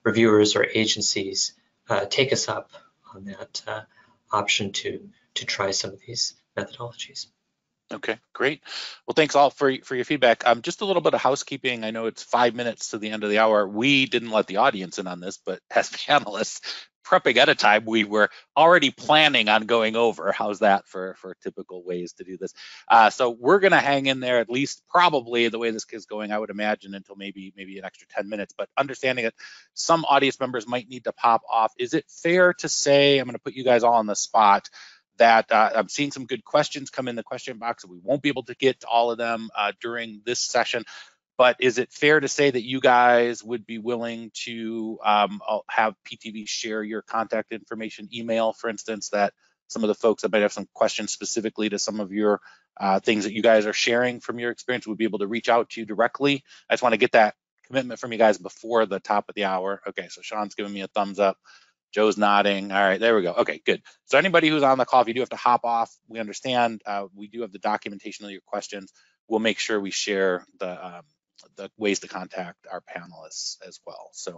reviewers or agencies take us up on that option to try some of these methodologies. Okay, great. Well, thanks all for your feedback. Just a little bit of housekeeping. I know it's 5 minutes to the end of the hour. We didn't let the audience in on this, but as panelists prepping at a time, we were already planning on going over. How's that for typical ways to do this? So we're going to hang in there at least probably the way this is going, I would imagine, until maybe an extra 10 minutes. But understanding that some audience members might need to pop off, is it fair to say, I'm going to put you guys all on the spot, that I'm seeing some good questions come in the question box, and we won't be able to get to all of them during this session. But is it fair to say that you guys would be willing to have PTV share your contact information, email, for instance, that some of the folks that might have some questions specifically to some of your things that you guys are sharing from your experience would be able to reach out to you directly? I just want to get that commitment from you guys before the top of the hour. Okay, so Sean's giving me a thumbs up. Joe's nodding. All right, there we go. Okay, good. So anybody who's on the call, if you do have to hop off, we understand. We do have the documentation of your questions. We'll make sure we share the ways to contact our panelists as well. So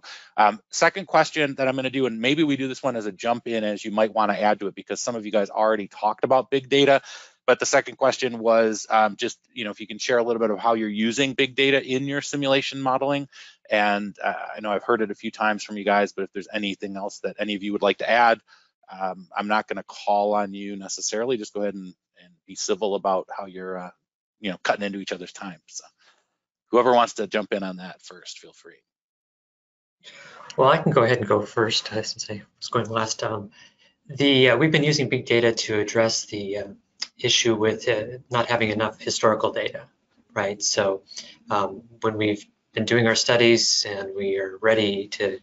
second question that I'm going to do, and maybe we do this one as a jump in, as you might want to add to it because some of you guys already talked about big data. But the second question was just, if you can share a little bit of how you're using big data in your simulation modeling. And I know I've heard it a few times from you guys, but if there's anything else that any of you would like to add, I'm not going to call on you necessarily. Just go ahead and be civil about how you're, cutting into each other's time. So whoever wants to jump in on that first, feel free. Well, I can go ahead and go first since I was going last. We've been using big data to address the issue with not having enough historical data, right? So when we've been doing our studies and we are ready to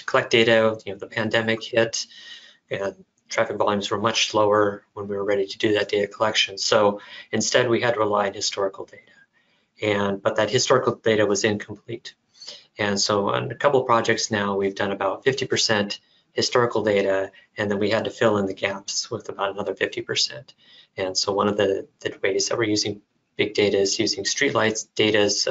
collect data, the pandemic hit, and traffic volumes were much lower when we were ready to do that data collection. So instead, we had to rely on historical data, but that historical data was incomplete. And so on a couple of projects now, we've done about 50% historical data, and then we had to fill in the gaps with about another 50%. And so one of the ways that we're using big data is using streetlights data's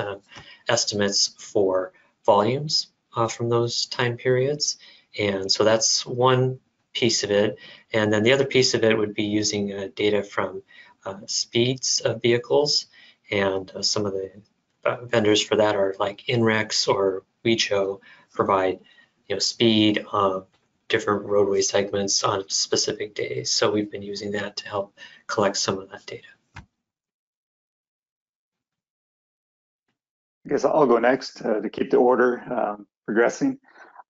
estimates for volumes from those time periods. And so that's one piece of it. And then the other piece of it would be using data from speeds of vehicles. And some of the vendors for that are like INREX or WeCho provide speed of different roadway segments on specific days. So we've been using that to help collect some of that data. I guess I'll go next to keep the order progressing.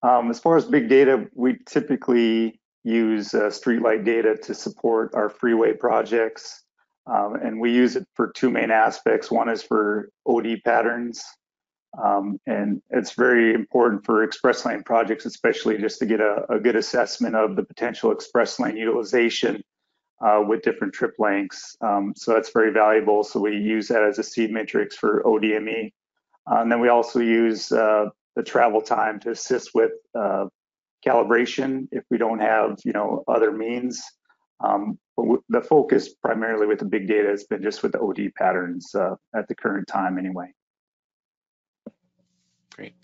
As far as big data, we typically use streetlight data to support our freeway projects. And we use it for two main aspects. One is for OD patterns. And it's very important for express lane projects, especially just to get a good assessment of the potential express lane utilization with different trip lengths. So that's very valuable. So we use that as a seed matrix for ODME. And then we also use the travel time to assist with calibration if we don't have, other means. But the focus primarily with the big data has been just with the OD patterns at the current time anyway. Great.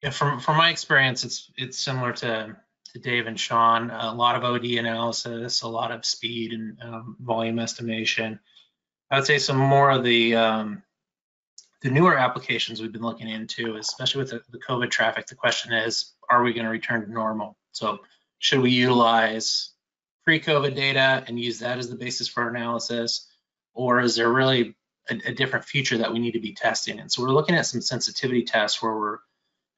Yeah, from my experience, it's similar to Dave and Sean. A lot of OD analysis, a lot of speed and volume estimation. I would say some more of the newer applications we've been looking into, especially with the COVID traffic. The question is, are we going to return to normal? So should we utilize pre-COVID data and use that as the basis for our analysis, or is there really a different future that we need to be testing? And so we're looking at some sensitivity tests where we're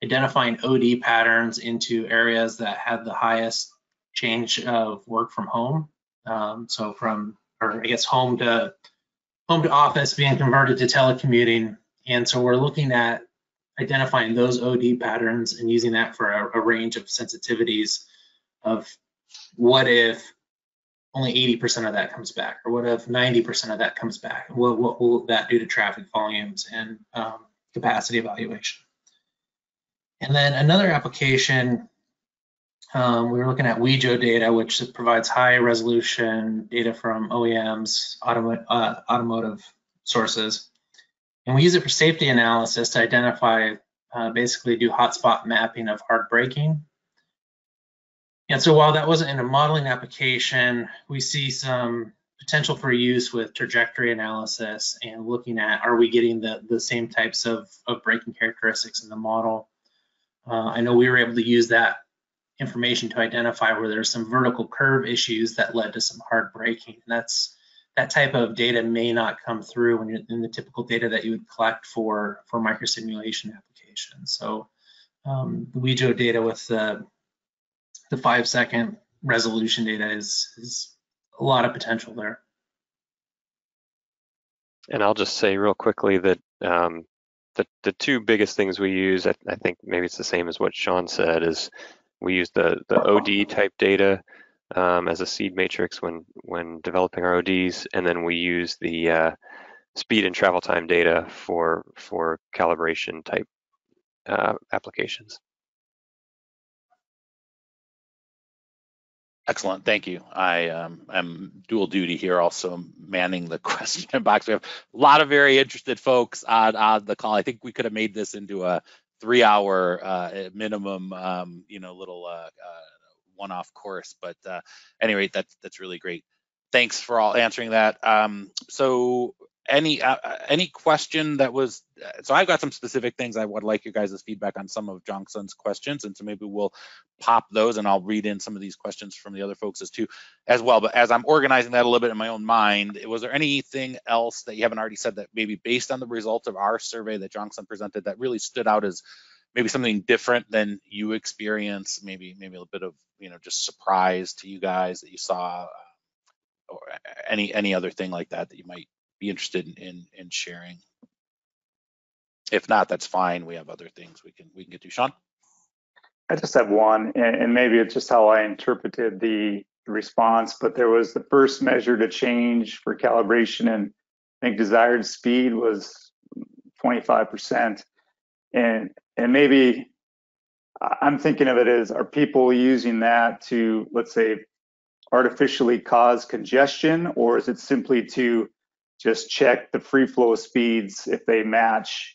identifying OD patterns into areas that have the highest change of work from home. So from, or I guess home to office being converted to telecommuting. And so we're looking at identifying those OD patterns and using that for a range of sensitivities of what if only 80% of that comes back, or what if 90% of that comes back? What will that do to traffic volumes and capacity evaluation? And then another application, we were looking at WeCho data, which provides high resolution data from OEMs, automotive sources. And we use it for safety analysis to identify, basically do hotspot mapping of hard braking. And so while that wasn't in a modeling application, we see some potential for use with trajectory analysis and looking at, are we getting the same types of braking characteristics in the model? I know we were able to use that information to identify where there's some vertical curve issues that led to some hard braking. And that type of data may not come through when you're in the typical data that you would collect for microsimulation applications. So the WeCho data with the 5-second resolution data is a lot of potential there. And I'll just say real quickly that the two biggest things we use, I think maybe it's the same as what Sean said, is we use the OD type data as a seed matrix when developing our ODs, and then we use the speed and travel time data for calibration type applications. Excellent, thank you. I am dual duty here, also manning the question box. We have a lot of very interested folks on the call. I think we could have made this into a 3-hour minimum, little one-off course. But anyway, that's really great. Thanks for all answering that. So any question that was, so I've got some specific things I would like your guys' feedback on some of Jongson's questions, and so maybe we'll pop those and I'll read in some of these questions from the other folks as well. But as I'm organizing that a little bit in my own mind, was there anything else that you haven't already said that maybe based on the results of our survey that Jongson presented that really stood out as maybe something different than you experienced, maybe a little bit of just surprise to you guys that you saw, or any other thing like that you might be interested in sharing? If not, that's fine. We have other things we can get to. Sean? I just have one, and maybe it's just how I interpreted the the response, but there was the first measure to change for calibration, and I think desired speed was 25%. And maybe I'm thinking of it as, are people using that to, let's say, artificially cause congestion, or is it simply to just check the free flow speeds if they match,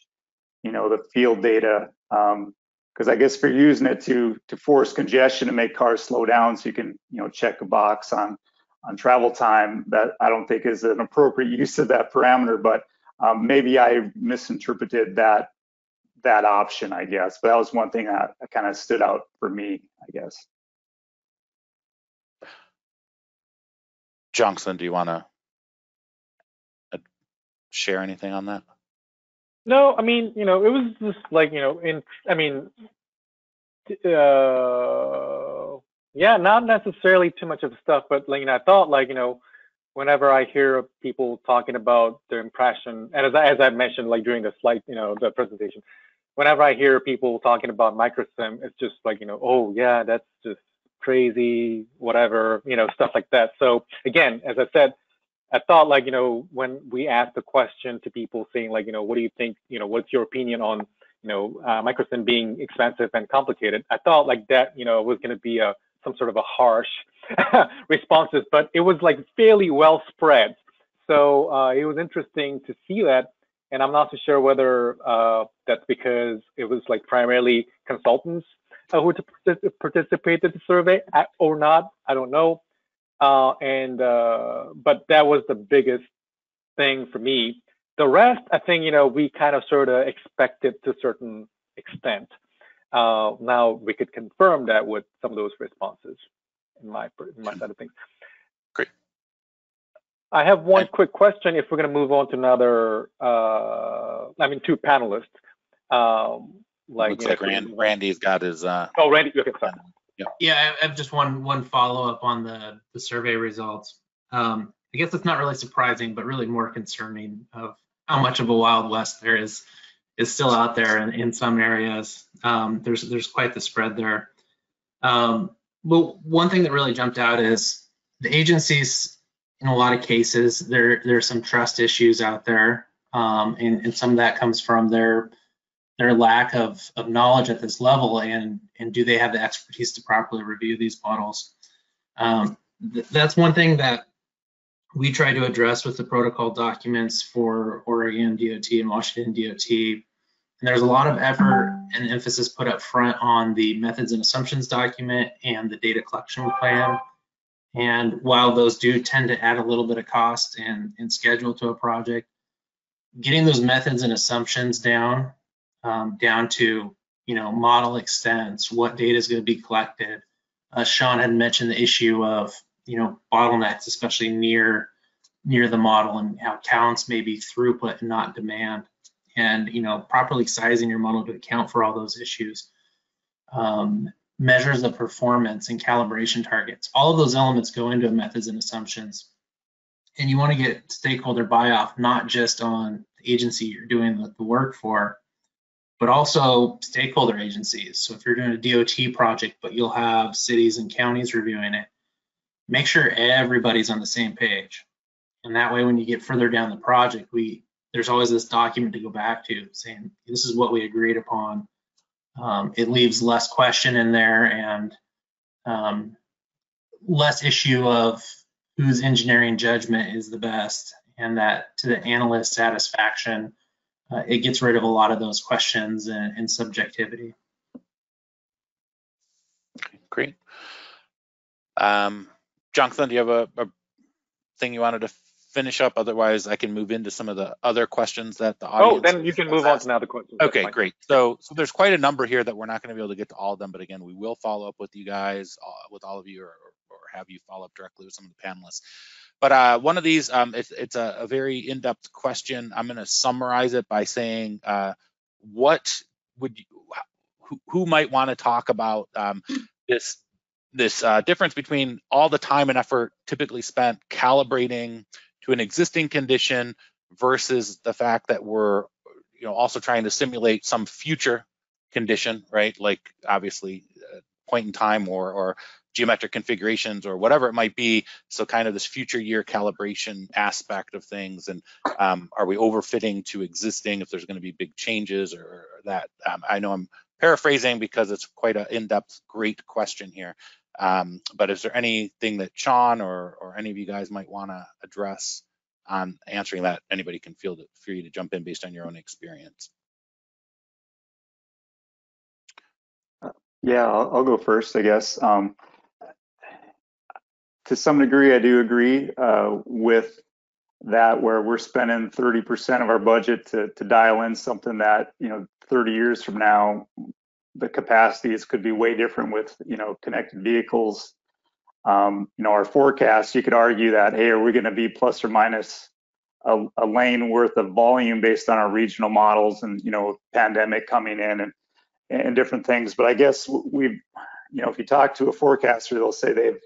you know, the field data? Because I guess if you're using it to force congestion and make cars slow down so you can, you know, check a box on travel time, that I don't think is an appropriate use of that parameter. But maybe I misinterpreted that option, I guess. But that was one thing that kind of stood out for me, I guess. Johnson, do you want to share anything on that? No, I mean, you know, it was just like, you know, yeah, not necessarily too much of the stuff, but like, you know, I thought, like, you know, whenever I hear people talking about their impression, and as I mentioned, like during the slide, you know, the presentation, whenever I hear people talking about microsim, it's just like, you know, oh yeah, that's just crazy, whatever, you know, stuff like that. So again, as I said, I thought, like, you know, when we asked the question to people saying, like, you know, what do you think, you know, what's your opinion on, you know, microsim being expensive and complicated? I thought like that, you know, was going to be some sort of a harsh responses, but it was like fairly well spread. So it was interesting to see that. And I'm not so sure whether that's because it was like primarily consultants who participated in the survey or not. I don't know. But that was the biggest thing for me. The rest, I think, you know, we kind of sort of expected to a certain extent. Now we could confirm that with some of those responses in my side of things. Great. I have one quick question if we're going to move on to another, two panelists. Looks like Randy's got his. Oh, Randy, okay, sorry. Yeah, I have just one follow-up on the survey results. I guess it's not really surprising, but really more concerning of how much of a Wild West there is still out there in some areas. There's quite the spread there. But one thing that really jumped out is the agencies, in a lot of cases, there's some trust issues out there, and some of that comes from their lack of knowledge at this level, and do they have the expertise to properly review these models? That's one thing that we try to address with the protocol documents for Oregon DOT and Washington DOT. And there's a lot of effort and emphasis put up front on the methods and assumptions document and the data collection plan. And while those do tend to add a little bit of cost and schedule to a project, getting those methods and assumptions down to, you know, model extents, what data is going to be collected. Sean had mentioned the issue of, you know, bottlenecks, especially near the model, and how counts may be throughput and not demand. And, you know, properly sizing your model to account for all those issues. Measures of performance and calibration targets. All of those elements go into methods and assumptions. And you want to get stakeholder buy-off, not just on the agency you're doing the work for, but also stakeholder agencies. So if you're doing a DOT project, but you'll have cities and counties reviewing it, make sure everybody's on the same page. And that way, when you get further down the project, there's always this document to go back to saying, this is what we agreed upon. It leaves less question in there and less issue of whose engineering judgment is the best, and that to the analyst's satisfaction, it gets rid of a lot of those questions and subjectivity. Okay, great. Jonathan, do you have a thing you wanted to finish up? Otherwise, I can move into some of the other questions that the audience. Oh, then you can move on to another question. Okay, great. So there's quite a number here that we're not going to be able to get to all of them, but again, we will follow up with you guys, with all of you, or have you follow up directly with some of the panelists. But one of these, it's a very in-depth question. I'm going to summarize it by saying, what would you, who might want to talk about this difference between all the time and effort typically spent calibrating to an existing condition versus the fact that we're, you know, also trying to simulate some future condition, right? Like obviously point in time, or geometric configurations or whatever it might be. So kind of this future year calibration aspect of things, and are we overfitting to existing if there's going to be big changes or that? I know I'm paraphrasing because it's quite an in-depth, great question here. But is there anything that Sean or any of you guys might want to address on answering that? Anybody can feel free to jump in based on your own experience. Yeah, I'll go first, I guess. To some degree, I do agree with that, where we're spending 30% of our budget to dial in something that, 30 years from now, the capacities could be way different with, connected vehicles. Our forecast, you could argue that, hey, are we going to be plus or minus a lane worth of volume based on our regional models and, pandemic coming in and different things. But I guess we've, if you talk to a forecaster, they'll say they've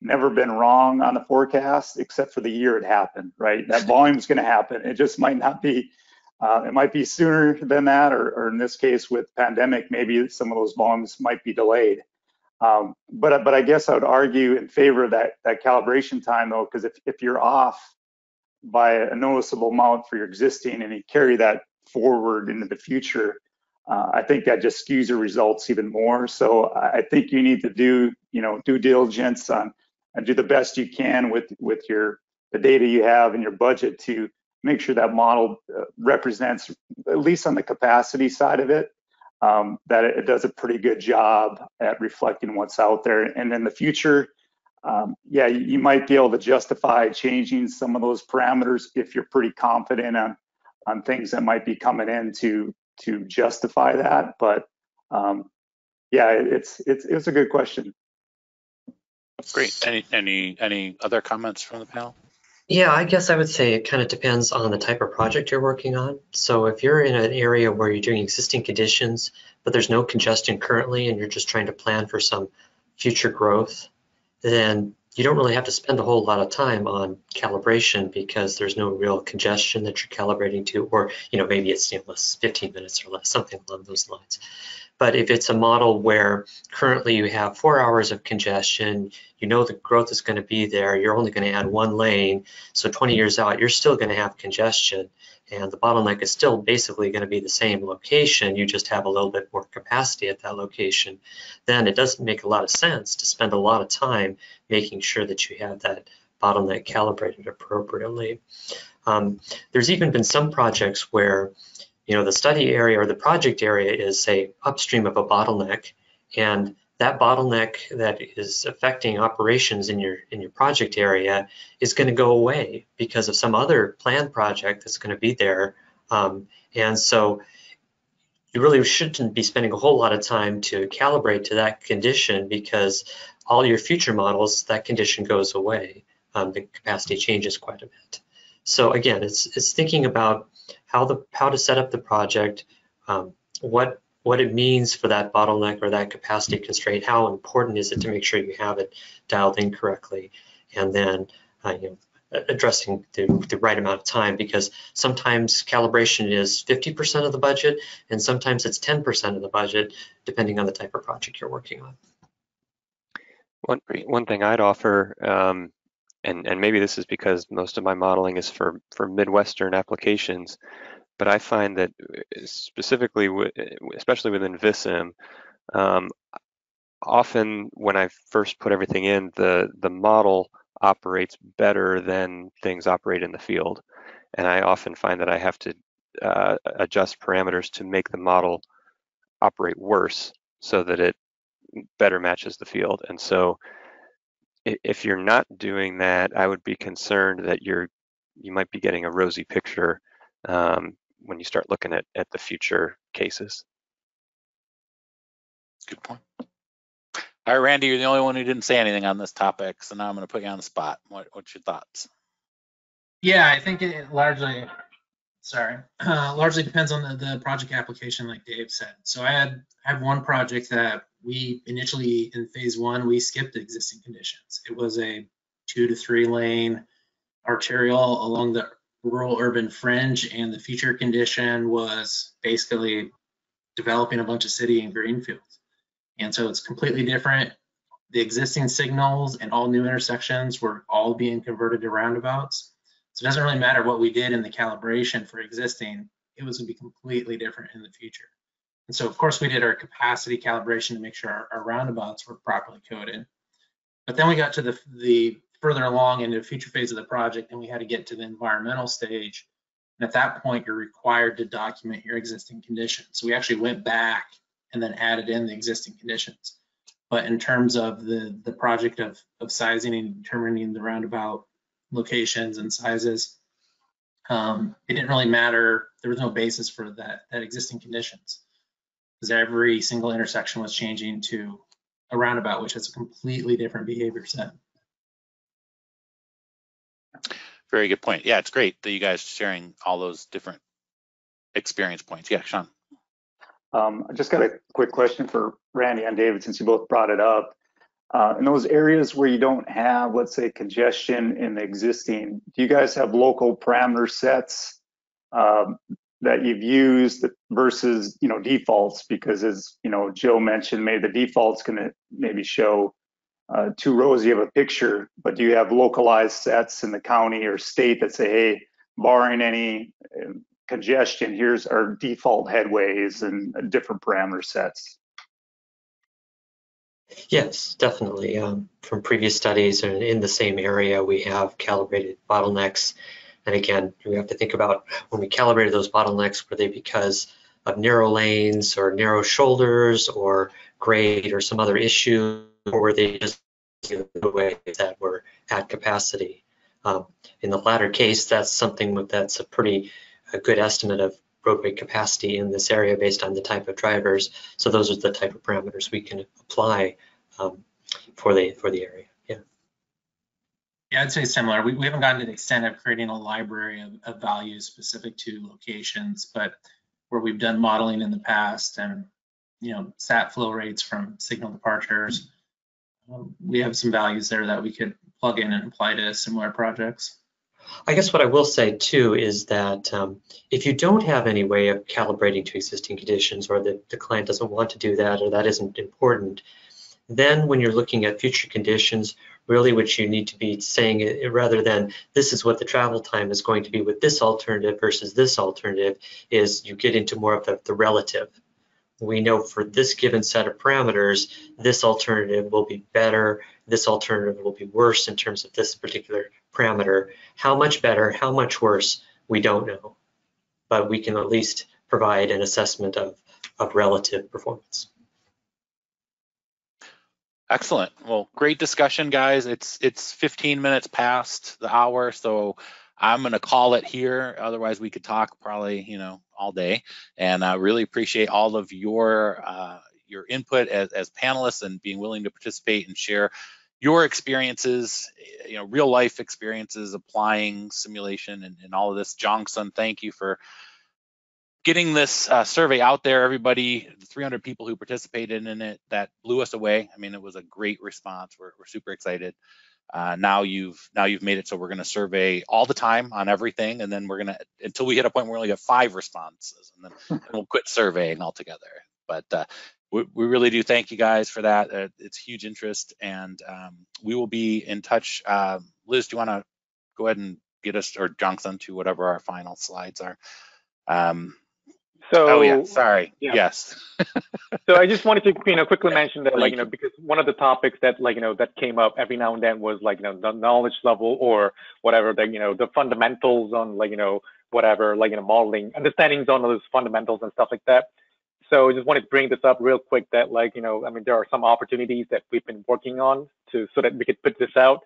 never been wrong on the forecast except for the year it happened, right? That volume is going to happen. It just might not be, it might be sooner than that, or in this case with pandemic, maybe some of those volumes might be delayed. But I guess I would argue in favor of that calibration time though, because if you're off by a noticeable amount for your existing and you carry that forward into the future, I think that just skews your results even more. So I think you need to do, due diligence on and do the best you can with the data you have in your budget to make sure that model represents, at least on the capacity side of it, that it does a pretty good job at reflecting what's out there. And in the future, yeah, you might be able to justify changing some of those parameters if you're pretty confident on things that might be coming in to justify that. But yeah, it's a good question. Great. Any other comments from the panel? Yeah, I guess I would say it kind of depends on the type of project you're working on. So if you're in an area where you're doing existing conditions, but there's no congestion currently and you're just trying to plan for some future growth, then you don't really have to spend a whole lot of time on calibration because there's no real congestion that you're calibrating to, or maybe it's less 15 minutes or less, something along those lines. But if it's a model where currently you have 4 hours of congestion, the growth is going to be there, you're only going to add one lane, so 20 years out, you're still going to have congestion, and the bottleneck is still basically going to be the same location, you just have a little bit more capacity at that location, then it doesn't make a lot of sense to spend a lot of time making sure that you have that bottleneck calibrated appropriately. There's even been some projects where the study area or the project area is, say, upstream of a bottleneck, and that bottleneck that is affecting operations in your project area is going to go away because of some other planned project that's going to be there. And so you really shouldn't be spending a whole lot of time to calibrate to that condition, because all your future models, that condition goes away. The capacity changes quite a bit. So again, it's thinking about how to set up the project, what it means for that bottleneck or that capacity constraint, how important is it to make sure you have it dialed in correctly, and then addressing the right amount of time, because sometimes calibration is 50% of the budget and sometimes it's 10% of the budget, depending on the type of project you're working on. One thing I'd offer, and maybe this is because most of my modeling is for Midwestern applications, but I find that specifically, especially within VISIM, often when I first put everything in, the model operates better than things operate in the field. And I often find that I have to adjust parameters to make the model operate worse so that it better matches the field. And so if you're not doing that, I would be concerned that you might be getting a rosy picture when you start looking at the future cases. Good point. All right, Randy, you're the only one who didn't say anything on this topic, so now I'm going to put you on the spot. What's your thoughts? Yeah, I think it largely depends on the project application, like Dave said. So I have one project that we initially, in phase one, we skipped existing conditions. It was a 2 to 3 lane arterial along the rural urban fringe, and the future condition was basically developing a bunch of city and greenfields. And so it's completely different. The existing signals and all new intersections were all being converted to roundabouts. So it doesn't really matter what we did in the calibration for existing, it was gonna be completely different in the future. And so of course we did our capacity calibration to make sure our roundabouts were properly coded. But then we got to the further along into the future phase of the project, and we had to get to the environmental stage. And at that point, you're required to document your existing conditions. So we actually went back and then added in the existing conditions. But in terms of the project of sizing and determining the roundabout locations and sizes, it didn't really matter. There was no basis for that existing conditions, because every single intersection was changing to a roundabout, which has a completely different behavior set. Very good point. Yeah, it's great that you guys sharing all those different experience points. Yeah, Sean. I just got a quick question for Randy and David, since you both brought it up. In those areas where you don't have, let's say, congestion in the existing, do you guys have local parameter sets that you've used versus, defaults? Because as, Joe mentioned, maybe the default's going to maybe show 2 rows you have a picture, but do you have localized sets in the county or state that say, hey, barring any congestion, here's our default headways and different parameter sets? Yes, definitely. From previous studies and in the same area, we have calibrated bottlenecks. And again, we have to think about when we calibrated those bottlenecks, were they because of narrow lanes or narrow shoulders or grade or some other issue, or were they just the way that were at capacity? In the latter case, that's something that's a pretty good estimate of roadway capacity in this area based on the type of drivers. So those are the type of parameters we can apply for the area. Yeah, I'd say similar. We haven't gotten to the extent of creating a library of values specific to locations, but where we've done modeling in the past and sat flow rates from signal departures, we have some values there that we could plug in and apply to similar projects. I guess what I will say too is that if you don't have any way of calibrating to existing conditions, or the client doesn't want to do that, or that isn't important, then when you're looking at future conditions, really what you need to be saying, rather than this is what the travel time is going to be with this alternative versus this alternative, is you get into more of the relative. We know for this given set of parameters, this alternative will be better, this alternative will be worse in terms of this particular parameter. How much better, how much worse, we don't know, but we can at least provide an assessment of relative performance. Excellent. Well, great discussion, guys. It's 15 minutes past the hour, so I'm going to call it here. Otherwise, we could talk probably, all day. And I really appreciate all of your input as panelists and being willing to participate and share your experiences, real life experiences applying simulation and all of this. Jongsun, thank you for getting this survey out there. Everybody, the 300 people who participated in it, that blew us away. I mean, it was a great response. We're super excited. Now you've made it so we're going to survey all the time on everything, and then we're going to, until we hit a point where we only get 5 responses, and then we'll quit surveying altogether. But we really do thank you guys for that. It's huge interest, and we will be in touch. Liz, do you want to go ahead and get us, or Jongsun, to whatever our final slides are? Oh yeah, sorry. Yeah. Yes. So I just wanted to, quickly mention that, because one of the topics that, that came up every now and then was, the knowledge level or whatever, the fundamentals on, whatever, modeling, understandings on those fundamentals and stuff like that. So I just wanted to bring this up real quick that, there are some opportunities that we've been working on so that we could put this out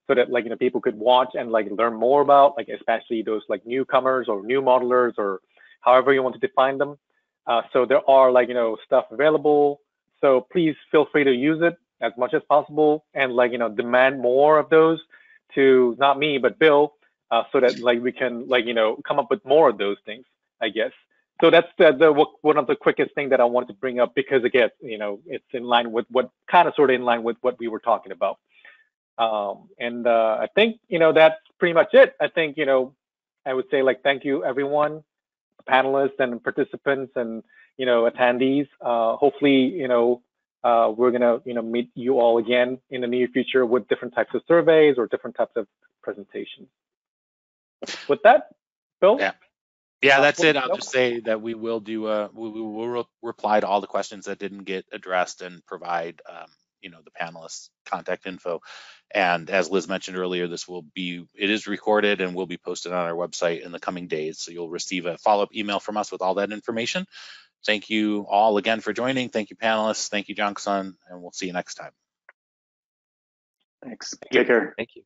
so that, people could watch and, learn more about, especially those, newcomers or new modelers or however you want to define them. So there are stuff available. So please feel free to use it as much as possible and demand more of those to not me, but Bill, so that we can come up with more of those things, I guess. So that's one of the quickest thing that I wanted to bring up, because again, it's in line with sort of in line with what we were talking about. And I think, that's pretty much it. I think, I would say thank you everyone, panelists and participants and attendees. Hopefully we're gonna meet you all again in the near future with different types of surveys or different types of presentations. With that, Bill? Yeah, that's it. I'll just say that we will do we will reply to all the questions that didn't get addressed and provide the panelists' contact info. And as Liz mentioned earlier, it is recorded and will be posted on our website in the coming days. So you'll receive a follow-up email from us with all that information. Thank you all again for joining. Thank you, panelists. Thank you, Jong-sun, and we'll see you next time. Thanks. Take care. Thank you.